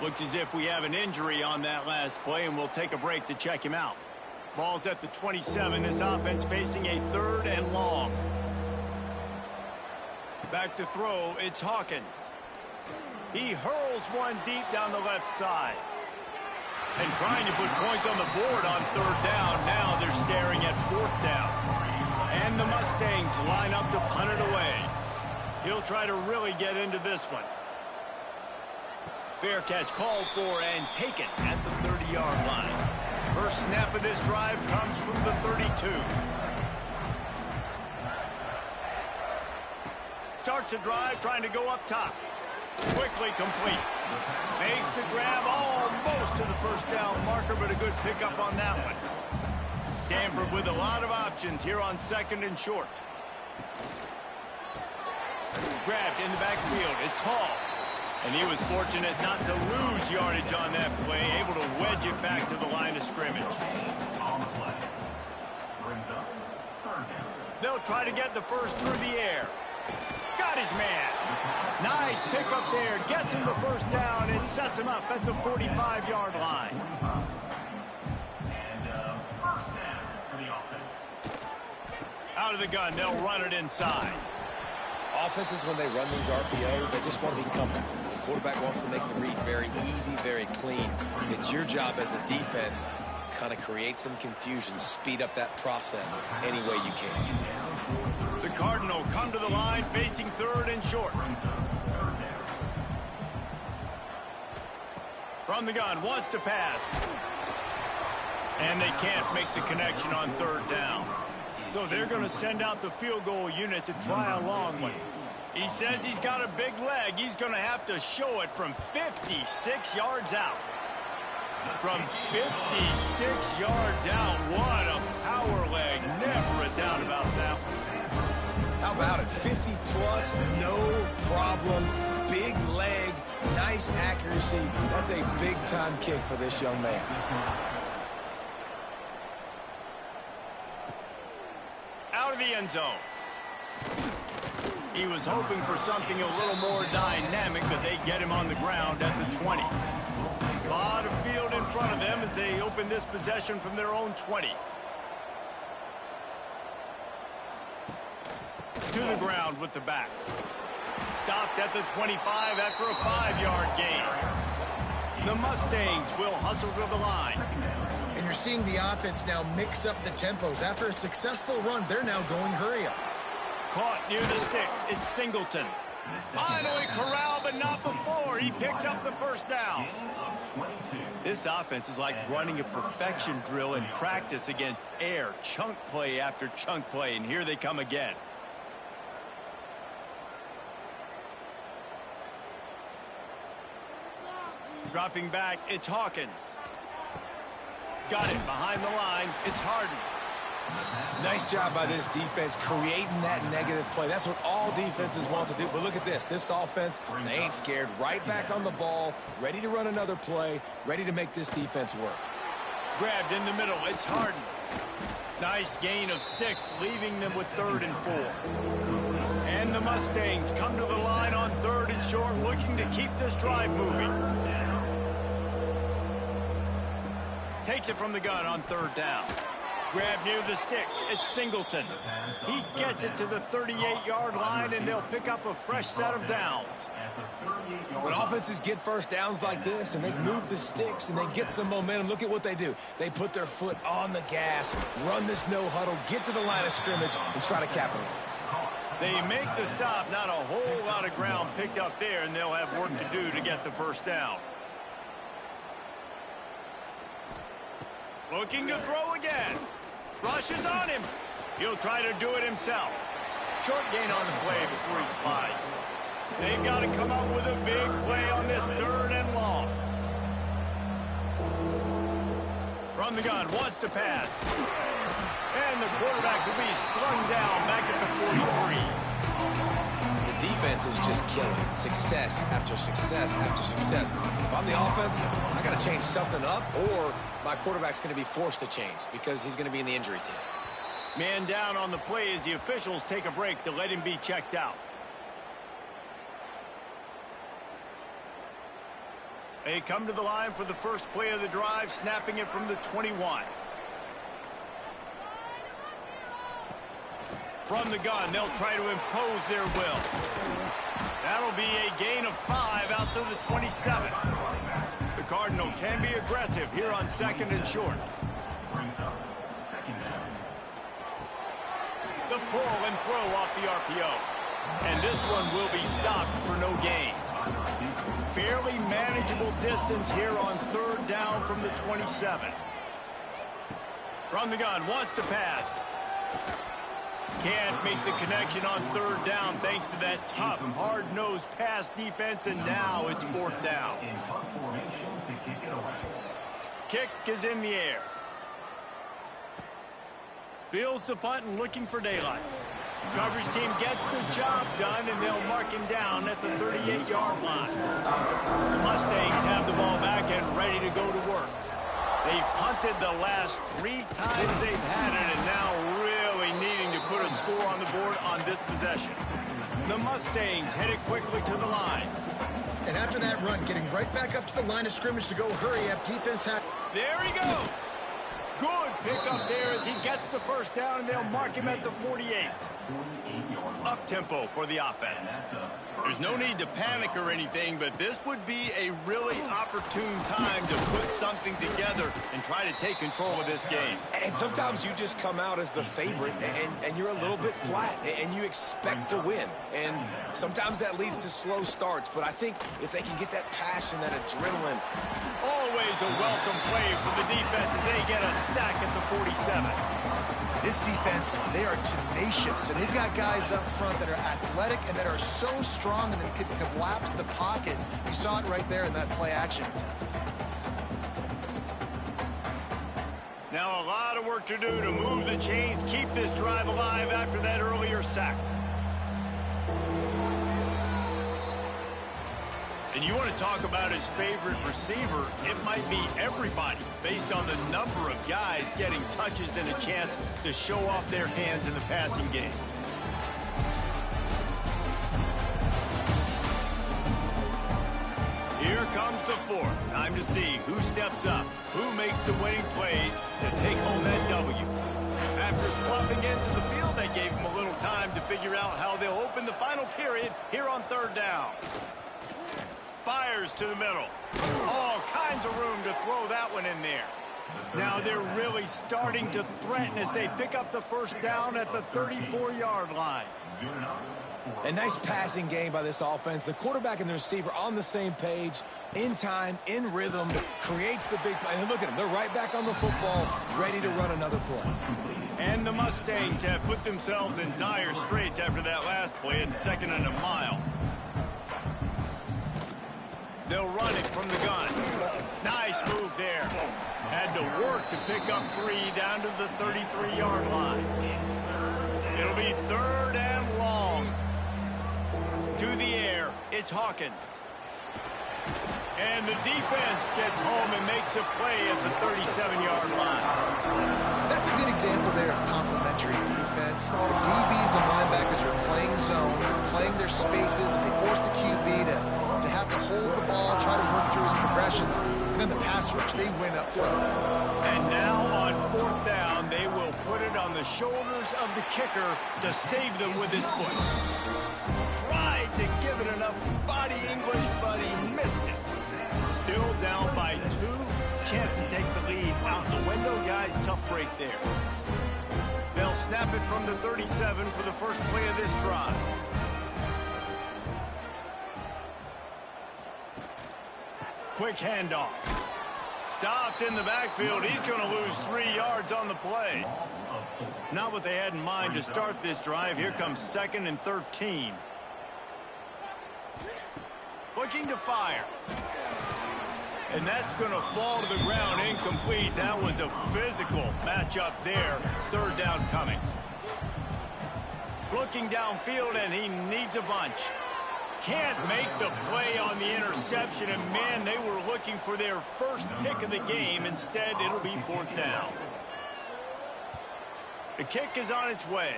Looks as if we have an injury on that last play, and we'll take a break to check him out. Ball's at the 27. This offense facing a 3rd and long. Back to throw, it's Hawkins. He hurls one deep down the left side. And trying to put points on the board on third down. Now they're staring at 4th down. And the Mustangs line up to punt it away. He'll try to really get into this one. Fair catch called for and taken at the 30-yard line. First snap of this drive comes from the 32. Starts a drive trying to go up top. Quickly complete. Makes the grab almost to the first down marker, but a good pickup on that one. Stanford with a lot of options here on 2nd and short. Grabbed in the backfield. It's Hall. And he was fortunate not to lose yardage on that play, able to wedge it back to the line of scrimmage. They'll try to get the first through the air. Got his man. Nice pickup there. Gets him the first down and sets him up at the 45-yard line. Out of the gun, they'll run it inside. Offenses, when they run these RPOs, they just want to be comfortable. The quarterback wants to make the read very easy, very clean. It's your job as a defense, kind of create some confusion, speed up that process any way you can. The Cardinals come to the line facing third and short. From the gun, wants to pass. And they can't make the connection on third down. So they're going to send out the field goal unit to try a long one. He says he's got a big leg. He's going to have to show it from 56 yards out. From 56 yards out, what a power leg. Never a doubt about that. How about it? 50-plus, no problem. Big leg, nice accuracy. That's a big-time kick for this young man. Out of the end zone. He was hoping for something a little more dynamic, but they get him on the ground at the 20. A lot of field in front of them as they open this possession from their own 20. To the ground with the back. Stopped at the 25 after a 5-yard gain. The Mustangs will hustle to the line. And you're seeing the offense now mix up the tempos. After a successful run, they're now going hurry up. Caught near the sticks. It's Singleton. Finally corralled, but not before. He picked up the first down. This offense is like running a perfection drill in practice against air. Chunk play after chunk play, and here they come again. Dropping back, it's Hawkins. Got it behind the line. It's Harden. Nice job by this defense creating that negative play. That's what all defenses want to do. But look at this. This offense, they ain't scared. Right back on the ball, ready to run another play, ready to make this defense work. Grabbed in the middle. It's Harden. Nice gain of 6, leaving them with 3rd and 4. And the Mustangs come to the line on 3rd and short, looking to keep this drive moving. Takes it from the gun on 3rd down. Grab near the sticks. It's Singleton. He gets it to the 38-yard line, and they'll pick up a fresh set of downs. When offenses get first downs like this and they move the sticks and they get some momentum, look at what they do. They put their foot on the gas, run this no huddle, get to the line of scrimmage, and try to capitalize. They make the stop. Not a whole lot of ground picked up there, and they'll have work to do to get the first down. Looking to throw again. Rushes on him. He'll try to do it himself. Short gain on the play before he slides. They've got to come up with a big play on this 3rd and long. From the gun, wants to pass. And the quarterback will be slung down back at the 43. The defense is just killing it. Success after success after success. If I'm the offense, I got to change something up, or my quarterback's going to be forced to change because he's going to be in the injury team. Man down on the play as the officials take a break to let him be checked out. They come to the line for the first play of the drive, snapping it from the 21. From the gun, they'll try to impose their will. That'll be a gain of 5 out to the 27. The Cardinal can be aggressive here on 2nd and short. The pull and throw off the RPO. And this one will be stopped for no gain. Fairly manageable distance here on 3rd down from the 27. From the gun, wants to pass. Can't make the connection on 3rd down thanks to that tough, hard-nosed pass defense, and now it's 4th down. Kick is in the air. Fields the punt and looking for daylight. Coverage team gets the job done, and they'll mark him down at the 38-yard line. The Mustangs have the ball back and ready to go to work. They've punted the last 3 times they've had it, and now really needing to put a score on the board on this possession. The Mustangs headed quickly to the line. And after that run, getting right back up to the line of scrimmage to go hurry up, defense has... There he goes. Good pickup there as he gets the first down, and they'll mark him at the 48. Up-tempo for the offense. There's no need to panic or anything, but this would be a really opportune time to put something together and try to take control of this game. And sometimes you just come out as the favorite, and you're a little bit flat, and you expect to win. And sometimes that leads to slow starts, but I think if they can get that passion, that adrenaline. Always a welcome play for the defense as they get a sack at the 47. This defense, they are tenacious, and they've got guys up front that are athletic and that are so strong and they can collapse the pocket. You saw it right there in that play action. Now a lot of work to do to move the chains, keep this drive alive after that earlier sack. And you want to talk about his favorite receiver, it might be everybody, based on the number of guys getting touches and a chance to show off their hands in the passing game. Here comes the fourth. Time to see who steps up, who makes the winning plays to take home that W. After swapping into the field, they gave him a little time to figure out how they'll open the final period here on third down. Fires to the middle. All kinds of room to throw that one in there. Now they're really starting to threaten as they pick up the first down at the 34-yard line. A nice passing game by this offense. The quarterback and the receiver on the same page, in time, in rhythm, creates the big play. And look at them. They're right back on the football, ready to run another play. And the Mustangs have put themselves in dire straits after that last play at 2nd and a mile. They'll run it from the gun. Nice move there. Had to work to pick up 3 down to the 33-yard line. It'll be 3rd and long. To the air, it's Hawkins. And the defense gets home and makes a play at the 37-yard line. That's a good example there of complementary defense. The DBs and linebackers are playing zone, playing their spaces, and they force the QB to have to hold the ball, try to work through his progressions, and then the pass rush, they win up front. And now on 4th down, they will put it on the shoulders of the kicker to save them with his foot. Tried to give it enough body English, but he missed it. Still down by 2. Chance to take the lead out the window. Guys, tough break there. They'll snap it from the 37 for the first play of this drive. Quick handoff. Stopped in the backfield. He's going to lose 3 yards on the play. Not what they had in mind to start this drive. Here comes 2nd and 13. Looking to fire. And that's going to fall to the ground incomplete. That was a physical matchup there. 3rd down coming. Looking downfield, and he needs a bunch. Can't make the play on the interception, and man, they were looking for their first pick of the game. Instead, it'll be 4th down. The kick is on its way.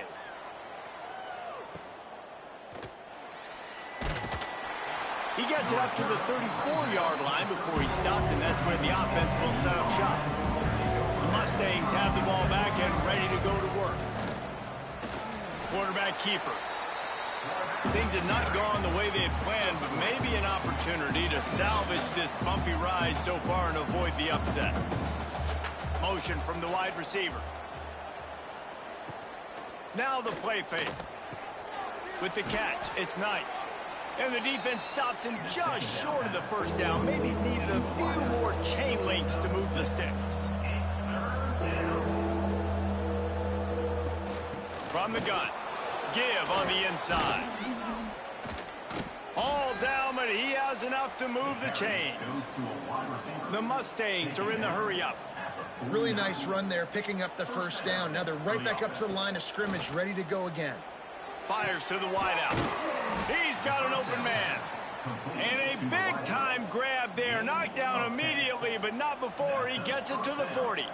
He gets it up to the 34-yard line before he stopped, and that's where the offense will set up shop. The Mustangs have the ball back and ready to go to work. Quarterback keeper. Things have not gone the way they had planned, but maybe an opportunity to salvage this bumpy ride so far and avoid the upset. Motion from the wide receiver. Now the play fake. With the catch, it's Knight. And the defense stops him just short of the first down. Maybe needed a few more chain links to move the sticks. From the gun. Give on the inside. All down, but he has enough to move the chains. The Mustangs are in the hurry-up. Really nice run there, picking up the first down. Now they're right back up to the line of scrimmage, ready to go again. Fires to the wideout. He's got an open man. And a big-time grab there. Knocked down immediately, but not before he gets it to the 40.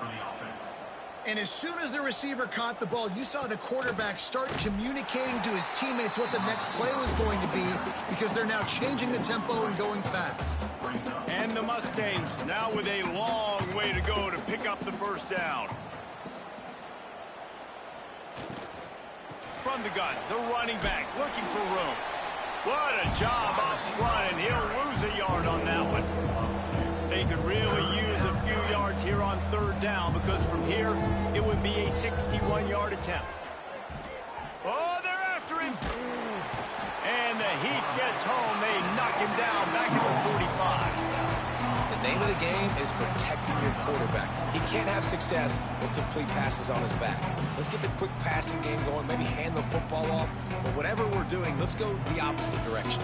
And as soon as the receiver caught the ball, you saw the quarterback start communicating to his teammates what the next play was going to be, because they're now changing the tempo and going fast. And the Mustangs now with a long way to go to pick up the first down. From the gun, the running back looking for room. What a job up front, and he'll lose a yard on that one. They could really use a few yards here on third down, because from here, it would be a 61-yard attempt. Oh, they're after him. And the heat gets home. They knock him down back at the 45. The name of the game is protecting your quarterback. He can't have success with complete passes on his back. Let's get the quick passing game going, maybe hand the football off. But whatever we're doing, let's go the opposite direction.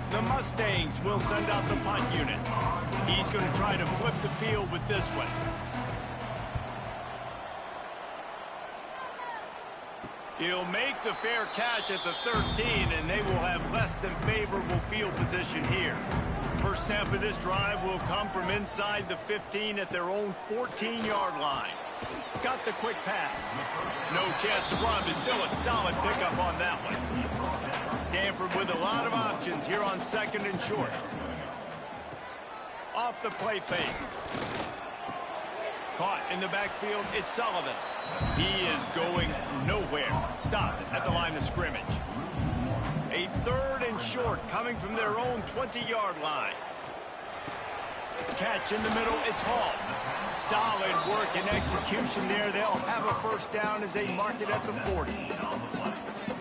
The Mustangs will send out the punt unit. He's going to try to flip the field with this one. He'll make the fair catch at the 13, and they will have less than favorable field position here. First snap of this drive will come from inside the 15 at their own 14-yard line. Got the quick pass. No chance to run, but still a solid pickup on that one. Stanford with a lot of options here on second and short. Off the play fake. Caught in the backfield, it's Sullivan. He is going nowhere. Stopped at the line of scrimmage. A third and short coming from their own 20-yard line. Catch in the middle, it's Hall. Solid work and execution there. They'll have a first down as they mark it at the 40.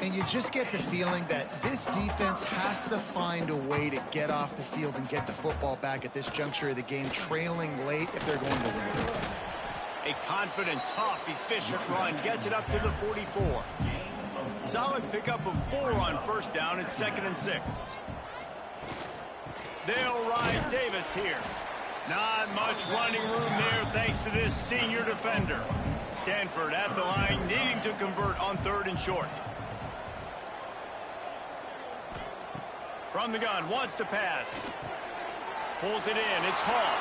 And you just get the feeling that this defense has to find a way to get off the field and get the football back at this juncture of the game, trailing late if they're going to win. A confident, tough, efficient run gets it up to the 44. Solid pickup of 4 on first down at 2nd and 6. They'll ride Davis here. Not much running room there thanks to this senior defender. Stanford at the line, needing to convert on 3rd and short. From the gun, wants to pass. Pulls it in, it's Hall.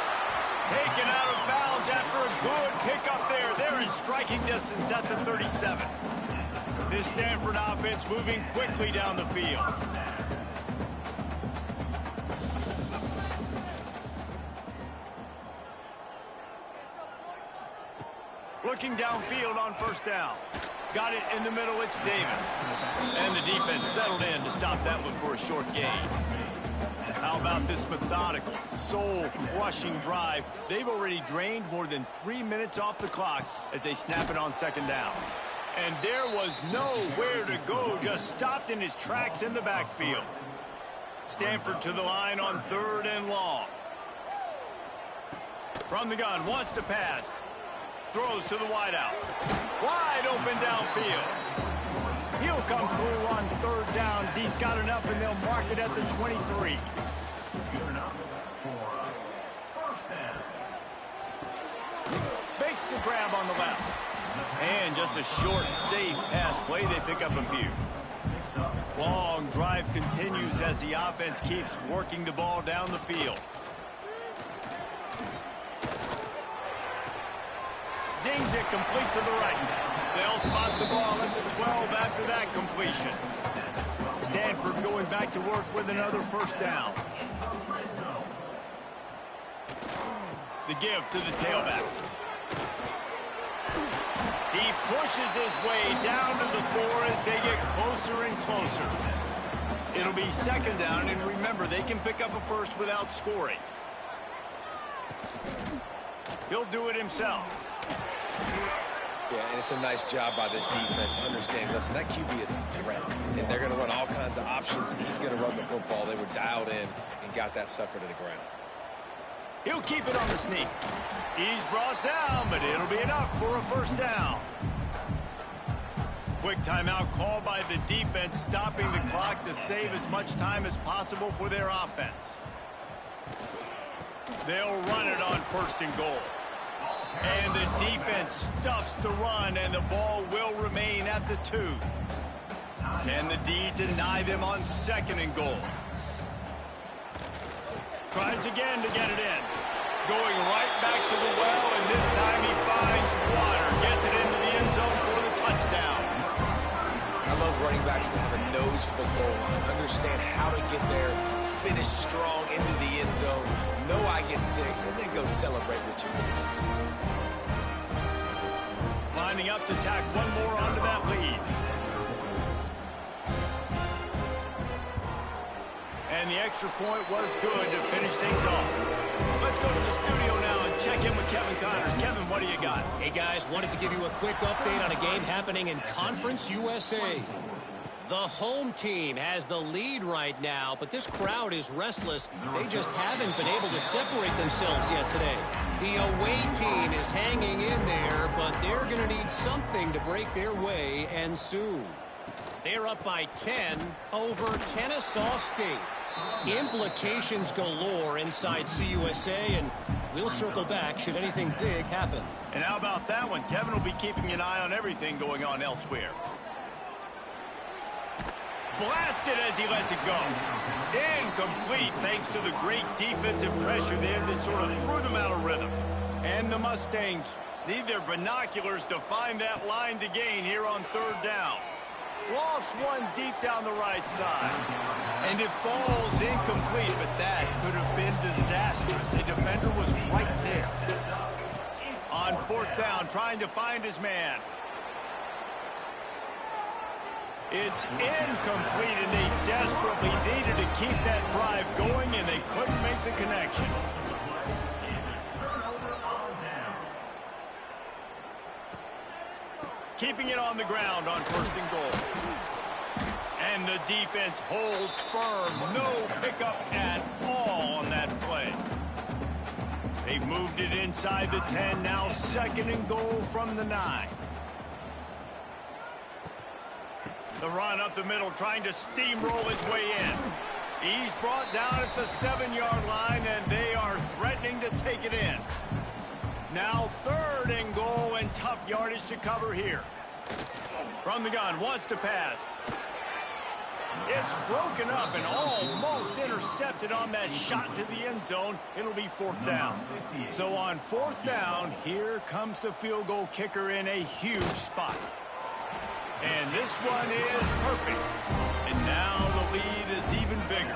Taken out of bounds after a good pickup there. They're in striking distance at the 37. This Stanford offense moving quickly down the field. Looking downfield on first down. Got it in the middle, it's Davis. And the defense settled in to stop that one for a short gain. How about this methodical, soul-crushing drive? They've already drained more than 3 minutes off the clock as they snap it on 2nd down. And there was nowhere to go, just stopped in his tracks in the backfield. Stanford to the line on 3rd and long. From the gun, wants to pass. Throws to the wideout. Wide open downfield. He'll come through on 3rd downs. He's got enough, and they'll mark it at the 23. Makes the grab on the left. And just a short, safe pass play. They pick up a few. Long drive continues as the offense keeps working the ball down the field. Zings it complete to the right. They'll spot the ball at the 12 after that completion. Stanford going back to work with another first down. The give to the tailback. He pushes his way down to the 4 as they get closer and closer. It'll be 2nd down, and remember, they can pick up a first without scoring. He'll do it himself. Yeah, and it's a nice job by this defense understanding, listen, that QB is a threat, and they're going to run all kinds of options, and he's going to run the football. They were dialed in and got that sucker to the ground. He'll keep it on the sneak. He's brought down, but it'll be enough for a first down. Quick timeout call by the defense, stopping the clock to save as much time as possible for their offense. They'll run it on 1st and goal. And the defense stuffs the run, and the ball will remain at the 2. Can the D deny them on 2nd and goal? Tries again to get it in. Going right back to the well, and this time he finds water. Gets it into the end zone for the touchdown. I love running backs that have a nose for the goal line. Understand how to get there, finish strong into the end zone, know I get 6, and then go celebrate with your boys. Lining up to tack one more onto that lead. And the extra point was good to finish things off. Let's go to the studio now and check in with Kevin Connors. Kevin, what do you got? Hey, guys, wanted to give you a quick update on a game happening in Conference USA. The home team has the lead right now, but this crowd is restless. They just haven't been able to separate themselves yet today. The away team is hanging in there, but they're going to need something to break their way, and soon. They're up by 10 over Kennesaw State. Implications galore inside CUSA, and we'll circle back should anything big happen. And how about that one? Kevin will be keeping an eye on everything going on elsewhere. Blasted as he lets it go. Incomplete thanks to the great defensive pressure there that sort of threw them out of rhythm. And the Mustangs need their binoculars to find that line to gain here on 3rd down. Lost one deep down the right side. And it falls incomplete, but that could have been disastrous. A defender was right there. On 4th down, trying to find his man. It's incomplete, and they desperately needed to keep that drive going, and they couldn't make the connection. Keeping it on the ground on 1st and goal. And the defense holds firm. No pickup at all on that play. They've moved it inside the 10. Now 2nd and goal from the 9. The run up the middle, trying to steamroll his way in. He's brought down at the 7-yard line, and they are threatening to take it in. Now 3rd and goal, and tough yardage to cover here. From the gun, wants to pass. It's broken up and almost intercepted on that shot to the end zone. It'll be 4th down. So on 4th down, here comes the field goal kicker in a huge spot. And this one is perfect. And now the lead is even bigger.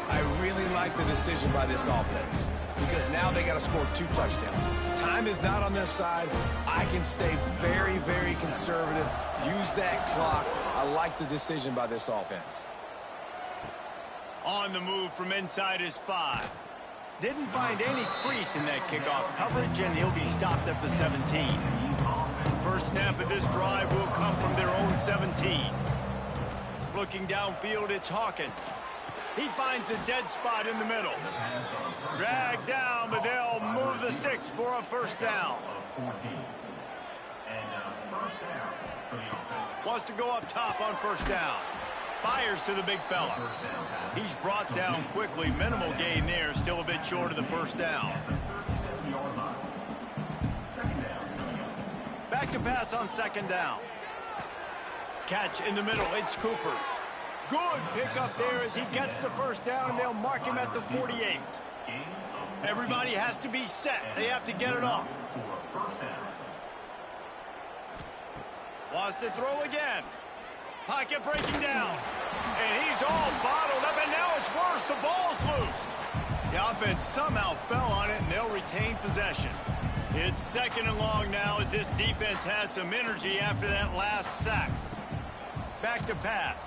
I really like the decision by this offense because now they got to score 2 touchdowns. Time is not on their side. I can stay very, very conservative. Use that clock. I like the decision by this offense. On the move from inside his 5. Didn't find any crease in that kickoff coverage, and he'll be stopped at the 17. First snap of this drive will come from their own 17. Looking downfield, it's Hawkins. He finds a dead spot in the middle. Dragged down, but they'll move the sticks for a 1st down. Wants to go up top on 1st down. Fires to the big fella. He's brought down quickly. Minimal gain there. Still a bit short of the 1st down. Back to pass on 2nd down. Catch in the middle. It's Cooper. Good pickup there as he gets the 1st down, and they'll mark him at the 48. Everybody has to be set. They have to get it off. Wants to throw again. Pocket breaking down. And he's all bottled up, and now it's worse. The ball's loose. The offense somehow fell on it, and they'll retain possession. It's 2nd and long now as this defense has some energy after that last sack. Back to pass.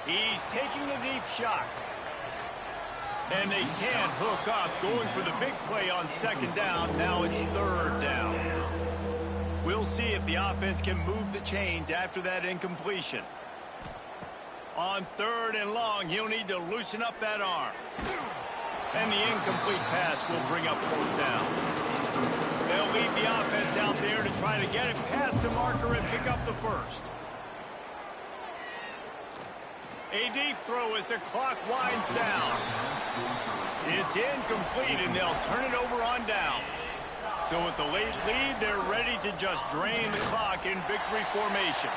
He's taking a deep shot. And they can't hook up, going for the big play on 2nd down. Now it's 3rd down. We'll see if the offense can move the chains after that incompletion. On 3rd and long, he'll need to loosen up that arm. And the incomplete pass will bring up 4th down. They'll leave the offense out there to try to get it past the marker and pick up the 1st. A deep throw as the clock winds down. It's incomplete, and they'll turn it over on downs. So with the late lead, they're ready to just drain the clock in victory formation.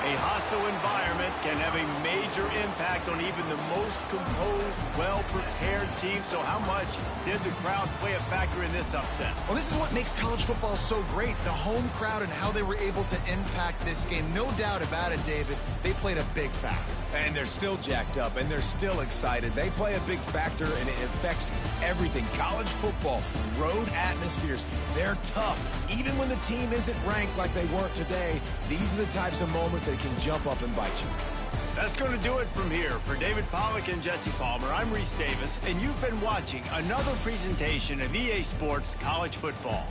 A hostile environment can have a major impact on even the most composed, well-prepared team. So how much did the crowd play a factor in this upset? Well, this is what makes college football so great, the home crowd and how they were able to impact this game. No doubt about it, David, they played a big factor. And they're still jacked up, and they're still excited. They play a big factor, and it affects everything. College football, road atmospheres, they're tough. Even when the team isn't ranked like they weren't today, these are the types of moments that can jump up and bite you. That's going to do it from here. For David Pollack and Jesse Palmer, I'm Reese Davis, and you've been watching another presentation of EA Sports College Football.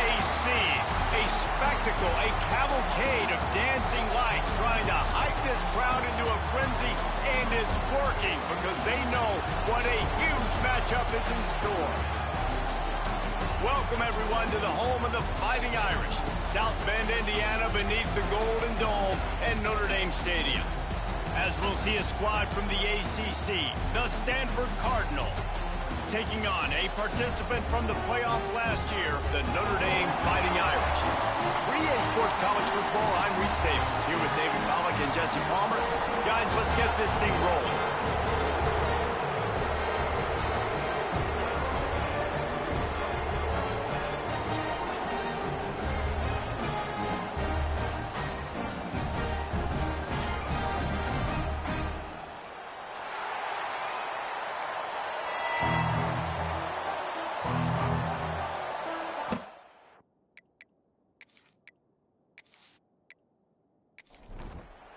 a scene, a spectacle, a cavalcade of dancing lights trying to hype this crowd into a frenzy, and it's working because they know what a huge matchup is in store. Welcome, everyone, to the home of the Fighting Irish, South Bend, Indiana, beneath the Golden Dome and Notre Dame Stadium. As we'll see a squad from the ACC, the Stanford Cardinals, taking on a participant from the playoff last year, the Notre Dame Fighting Irish. For EA Sports College Football, I'm Reese Davis, here with David Pollack and Jesse Palmer. Guys, let's get this thing rolling.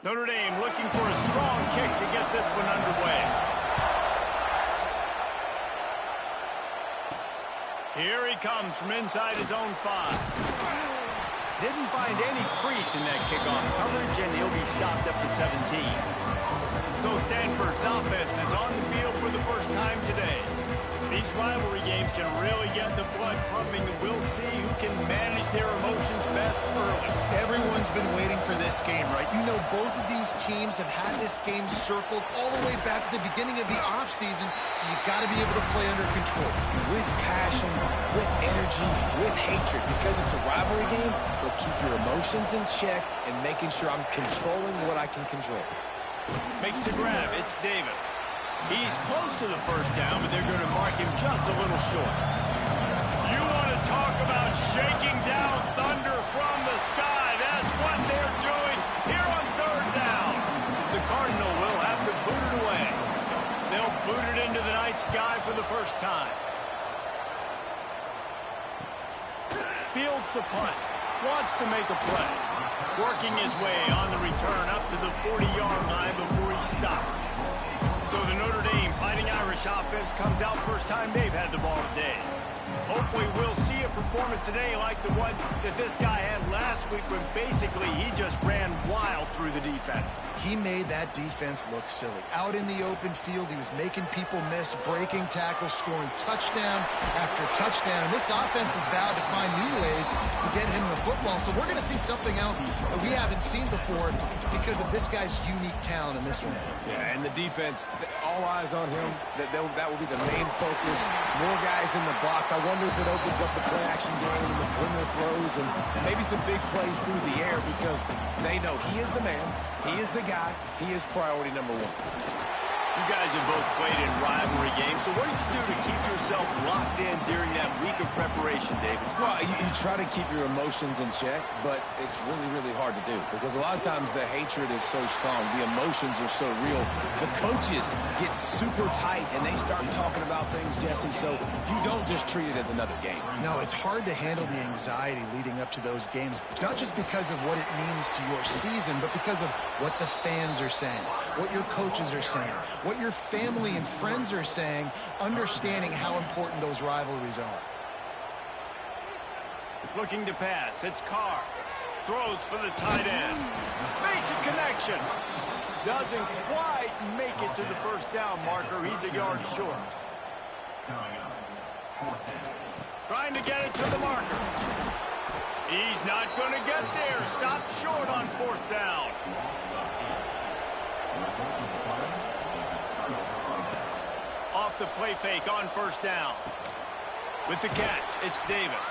Notre Dame looking for a strong kick to get this one underway. Here he comes from inside his own 5. Didn't find any crease in that kickoff coverage, and he'll be stopped up to 17. So Stanford's offense is on the field for the first time today. These rivalry games can really get the blood pumping, and we'll see who can manage their emotions best early. Everyone's been waiting for this game, right? You know, both of these teams have had this game circled all the way back to the beginning of the offseason, so you got to be able to play under control. With passion, with energy, with hatred, because it's a rivalry game, but keep your emotions in check and making sure I'm controlling what I can control. Makes the grab. It's Davis. He's close to the first down, but they're going to mark him just a little short. You want to talk about shaking down thunder from the sky. That's what they're doing here on third down. The Cardinal will have to boot it away. They'll boot it into the night sky for the first time. Fields the punt. Wants to make a play. Working his way on the return up to the 40-yard line before he stopped. So the Notre Dame Fighting Irish offense comes out first time they've had the ball today. Hopefully we'll see a performance today like the one that this guy had last week when basically he just ran wild through the defense. He made that defense look silly. Out in the open field, he was making people miss, breaking tackles, scoring touchdown after touchdown. And this offense is vowed to find new ways to get him the football. So we're going to see something else that we haven't seen before because of this guy's unique talent in this one. Yeah, and the defense, all eyes on him. That will be the main focus. More guys in the box. I wonder if it opens up the play-action game and the perimeter throws and maybe some big plays through the air because they know he is the man, he is the guy, he is priority number 1. You guys have both played in rivalry games, so what did you do to keep yourself locked in during that week of preparation, David? Well, you try to keep your emotions in check, but it's really, really hard to do because a lot of times the hatred is so strong, the emotions are so real. The coaches get super tight and they start talking about things, Jesse, so you don't just treat it as another game. No, it's hard to handle the anxiety leading up to those games, not just because of what it means to your season, but because of what the fans are saying, what your coaches are saying, what your family and friends are saying, understanding how important those rivalries are. Looking to pass, it's Carr. Throws for the tight end. Makes a connection. Doesn't quite make it to the first down marker. He's a yard short. Trying to get it to the marker. He's not going to get there. Stopped short on fourth down. Off the play fake on first down. With the catch, it's Davis.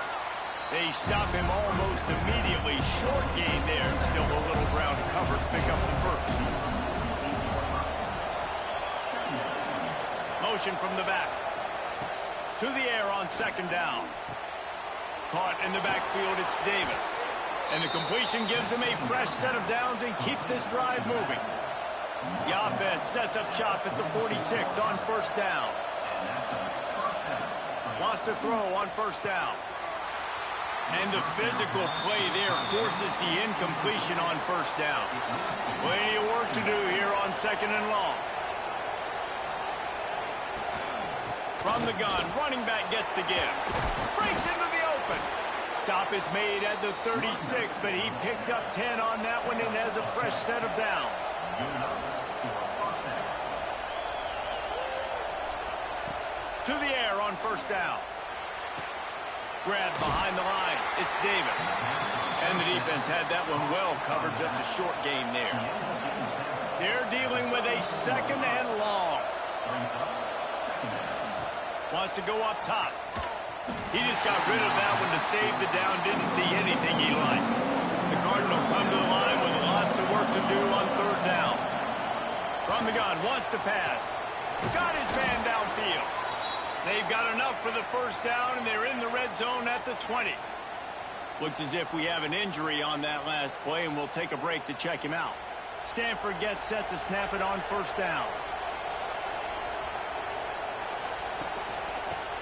They stop him almost immediately. Short gain there, and still a little ground to cover to pick up the first. Motion from the back. To the air on second down. Caught in the backfield, it's Davis. And the completion gives him a fresh set of downs and keeps this drive moving. The offense sets up shop at the 46 on first down. Wants to throw on first down. And the physical play there forces the incompletion on first down. Plenty of work to do here on second and long. From the gun, running back gets to give. Breaks into the open. Stop is made at the 36, but he picked up 10 on that one and has a fresh set of downs. To the air on first down. Grab behind the line. It's Davis. And the defense had that one well covered. Just a short gain there. They're dealing with a second and long. Wants to go up top. He just got rid of that one to save the down. Didn't see anything he liked. The Cardinals come to the line with lots of work to do on third down. From the gun, wants to pass. Got his man downfield. They've got enough for the first down, and they're in the red zone at the 20. Looks as if we have an injury on that last play, and we'll take a break to check him out. Stanford gets set to snap it on first down.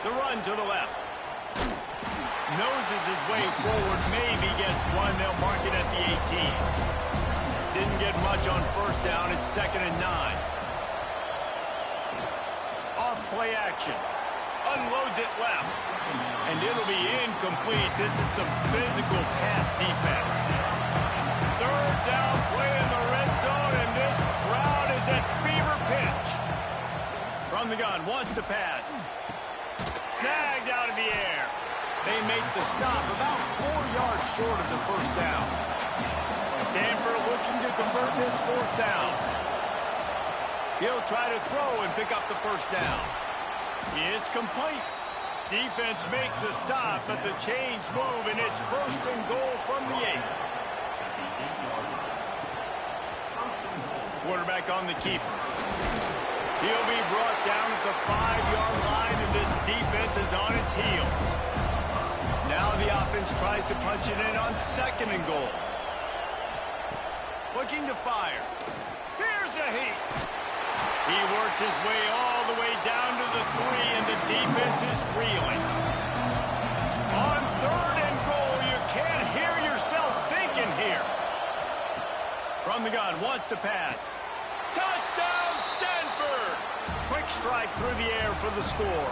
The run to the left. Noses his way forward, maybe gets one. They'll mark it at the 18. Didn't get much on first down. It's 2nd and 9. Off play action. Unloads it left. And it'll be incomplete. This is some physical pass defense. Third down play in the red zone, and this crowd is at fever pitch. From the gun, wants to pass. Snagged out of the air. They make the stop about 4 yards short of the first down. Stanford looking to convert this fourth down. He'll try to throw and pick up the first down. It's complete. Defense makes a stop, but the chains move, and it's 1st and goal from the 8. Quarterback on the keeper. He'll be brought down at the 5-yard line, and this defense is on its heels. Now the offense tries to punch it in on 2nd and goal. Looking to fire. Here's a heat. He works his way all the way down to the 3, and the defense is reeling. On 3rd and goal, you can't hear yourself thinking here. From the gun, wants to pass. Touchdown, Stanford! Quick strike through the air for the score.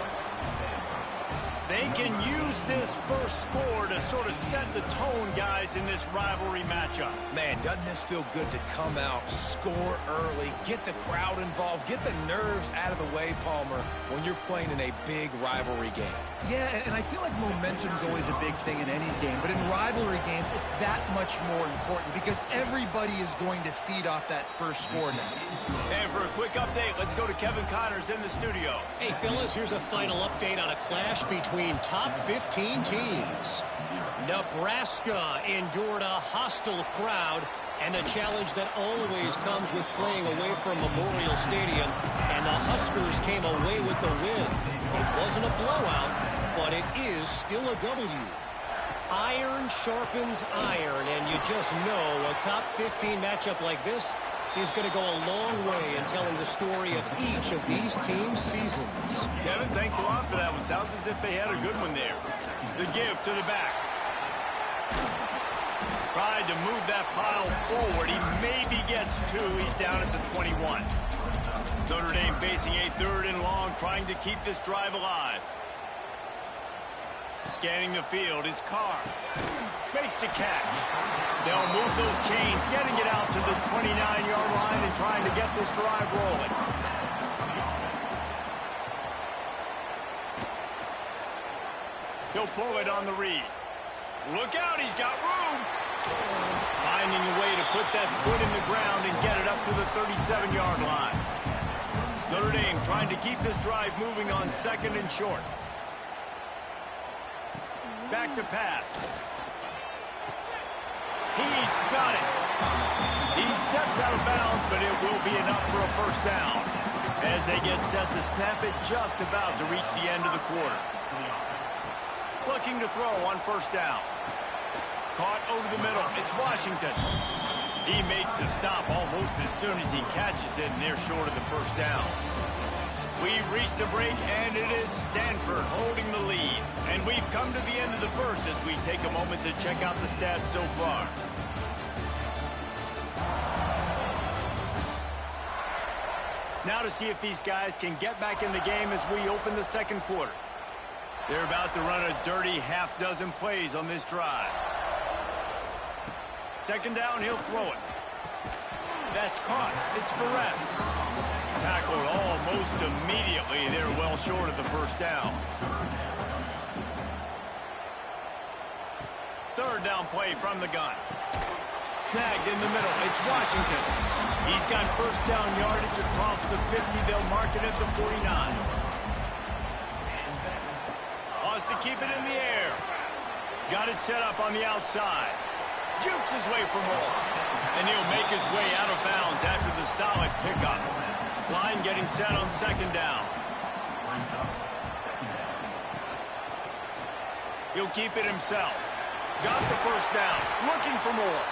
They can use this first score to sort of set the tone, guys, in this rivalry matchup. Man, doesn't this feel good to come out, score early, get the crowd involved, get the nerves out of the way, Palmer, when you're playing in a big rivalry game? Yeah, and I feel like momentum's always a big thing in any game, but in rivalry games, it's that much more important because everybody is going to feed off that first score now. And for a quick update, let's go to Kevin Connors in the studio. Hey, fellas, here's a final update on a clash between top 15 teams. Nebraska endured a hostile crowd and the challenge that always comes with playing away from Memorial Stadium, and the Huskers came away with the win. It wasn't a blowout, but it is still a W. Iron sharpens iron, and you just know a top 15 matchup like this is going to go a long way in telling the story of each of these teams' seasons. Kevin, thanks a lot for that one. Sounds as if they had a good one there. The give to the back. Tried to move that pile forward. He maybe gets 2. He's down at the 21. Notre Dame facing a 3rd and long, trying to keep this drive alive. Scanning the field, it's Carr. Makes the catch. They'll move those chains, getting it out to the 29-yard line and trying to get this drive rolling. He'll pull it on the read. Look out, he's got room. Finding a way to put that foot in the ground and get it up to the 37-yard line. Notre Dame trying to keep this drive moving on 2nd and short. Back to pass. He's got it. He steps out of bounds, but it will be enough for a first down as they get set to snap it just about to reach the end of the quarter. Looking to throw on first down. Caught over the middle. It's Washington. He makes the stop almost as soon as he catches it, and they're short of the first down. We've reached the break, and it is Stanford holding the lead. And we've come to the end of the first as we take a moment to check out the stats so far. Now to see if these guys can get back in the game as we open the second quarter. They're about to run a dirty half-dozen plays on this drive. Second down, he'll throw it. That's caught. It's Perez. Tackled almost immediately. They're well short of the first down. Third down play from the gun. Snagged in the middle. It's Washington. He's got first down yardage across the 50. They'll mark it at the 49. Wants to keep it in the air. Got it set up on the outside. Jukes his way for more. And he'll make his way out of bounds after the solid pickup. Line getting set on second down. He'll keep it himself. Got the first down. Looking for more.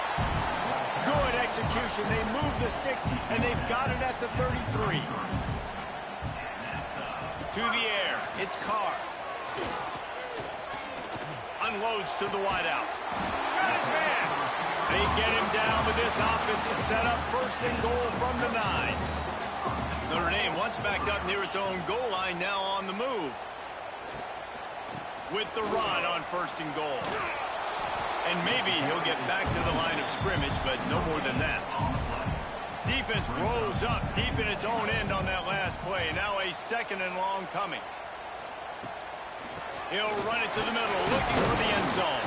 Good execution. They move the sticks, and they've got it at the 33. To the air. It's Carr. Unloads to the wideout. Got his man. They get him down with this offense to set up first and goal from the 9. Notre Dame once backed up near its own goal line, now on the move. With the run on first and goal. And maybe he'll get back to the line of scrimmage, but no more than that. Defense rolls up deep in its own end on that last play. Now a second and long coming. He'll run it to the middle, looking for the end zone.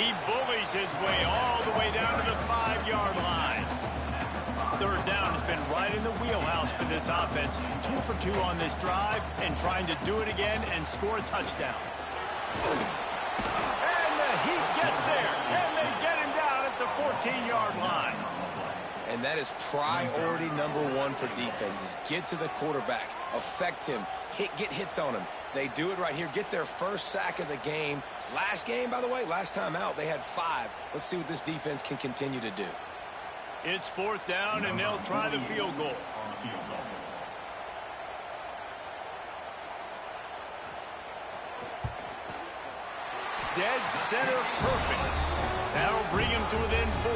He bullies his way all the way down to the 5-yard line. Third down has been right in the wheelhouse for this offense. 2 for 2 on this drive and trying to do it again and score a touchdown. And the Heat gets there, and they get him down at the 14-yard line. And that is priority number 1 for defenses. Get to the quarterback, affect him, get hits on him. They do it right here, get their first sack of the game. Last game, by the way, last time out, they had 5. Let's see what this defense can continue to do. It's fourth down, and they'll try the field goal. Dead center perfect. That'll bring him to within 4.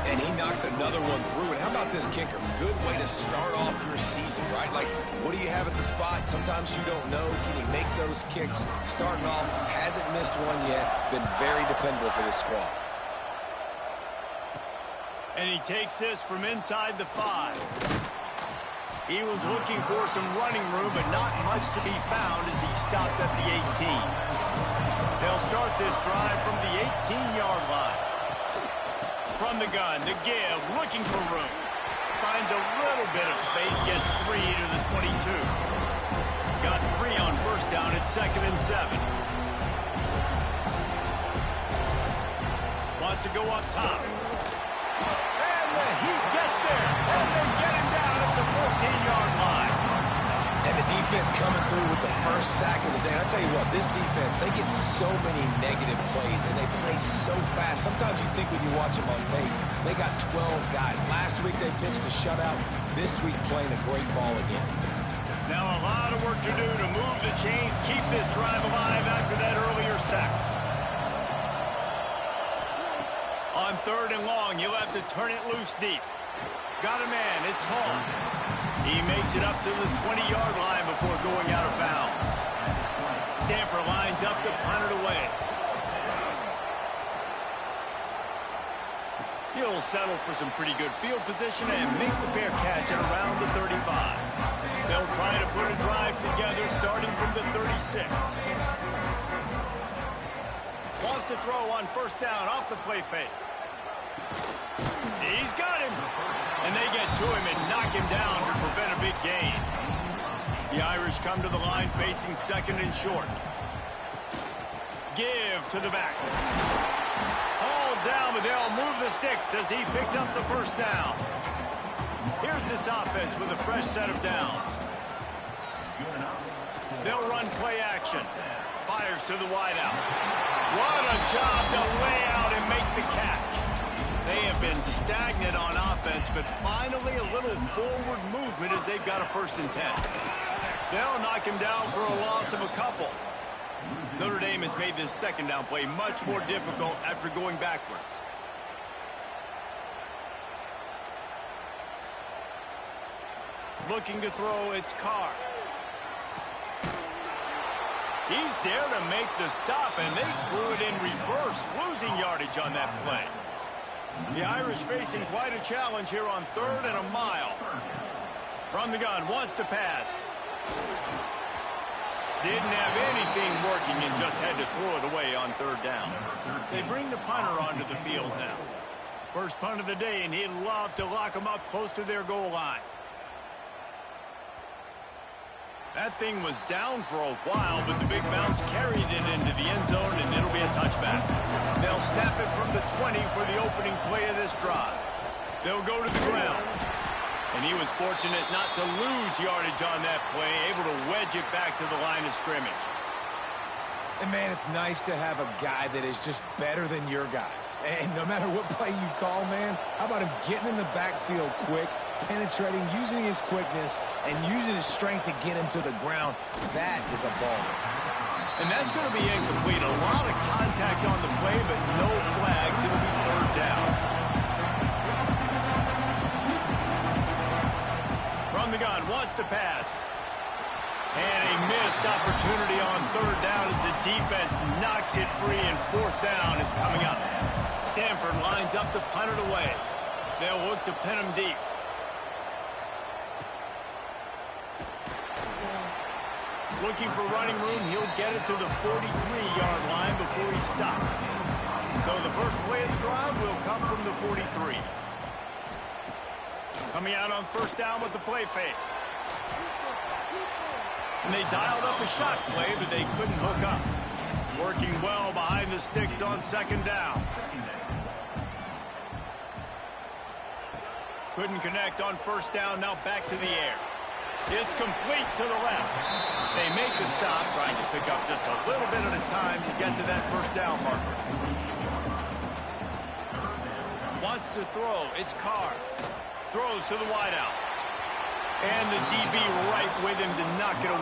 And he knocks another one through. And how about this kicker? Good way to start off your season, right? Like, what do you have at the spot? Sometimes you don't know. Can he make those kicks? Starting off, hasn't missed one yet. Been very dependable for this squad. And he takes this from inside the 5. He was looking for some running room, but not much to be found as he stopped at the 18. They'll start this drive from the 18-yard line. From the gun, the give, looking for room. Finds a little bit of space, gets 3 to the 22. Got 3 on first down at 2nd and 7. Wants to go up top. And the Heat gets there, and they get him down at the 14-yard line. And the defense coming through with the first sack of the day. And I'll tell you what, this defense, they get so many negative plays, and they play so fast. Sometimes you think when you watch them on tape, they got 12 guys. Last week they pitched a shutout. This week playing a great ball again. Now a lot of work to do to move the chains, keep this drive alive after that earlier sack. On third and long, you'll have to turn it loose deep. Got a man, it's Hall. He makes it up to the 20-yard line before going out of bounds. Stanford lines up to punt it away. He'll settle for some pretty good field position and make the fair catch at around the 35. They'll try to put a drive together starting from the 36. Wants to throw on first down off the play fake. He's got him. And they get to him and knock him down to prevent a big gain. The Irish come to the line facing 2nd and short. Give to the back. All down, but they'll move the sticks as he picks up the first down. Here's this offense with a fresh set of downs. They'll run play action. Fires to the wideout. What a job to lay out and make the catch. They have been stagnant on offense, but finally a little forward movement as they've got a 1st and 10. They'll knock him down for a loss of a couple. Notre Dame has made this 2nd down play much more difficult after going backwards. Looking to throw, it's Carr. He's there to make the stop, and they threw it in reverse, losing yardage on that play. The Irish facing quite a challenge here on 3rd and a mile. From the gun, wants to pass. Didn't have anything working and just had to throw it away on 3rd down. They bring the punter onto the field now. First punt of the day, and he'd love to lock them up close to their goal line. That thing was down for a while, but the big bounce carried it into the end zone, and it'll be a touchback. They'll snap it from the 20 for the opening play of this drive. They'll go to the ground. And he was fortunate not to lose yardage on that play, able to wedge it back to the line of scrimmage. And, man, it's nice to have a guy that is just better than your guys. And no matter what play you call, man, how about him getting in the backfield quick, penetrating, using his quickness, and using his strength to get him to the ground? That is a baller. And that's going to be incomplete. A lot of contact on the play, but no flags. It'll be 3rd down. From the gun, wants to pass. And a missed opportunity on 3rd down as the defense knocks it free, and 4th down is coming up. Stanford lines up to punt it away. They'll look to pin him deep. Looking for running room, he'll get it to the 43-yard line before he stops. So the first play of the drive will come from the 43. Coming out on 1st down with the play fake. And they dialed up a shot play, but they couldn't hook up. Working well behind the sticks on 2nd down. Couldn't connect on 1st down, now back to the air. It's complete to the left. They make the stop, trying to pick up just a little bit at a time to get to that 1st down marker. Wants to throw, it's Carr. Throws to the wideout. And the DB right with him to knock it away.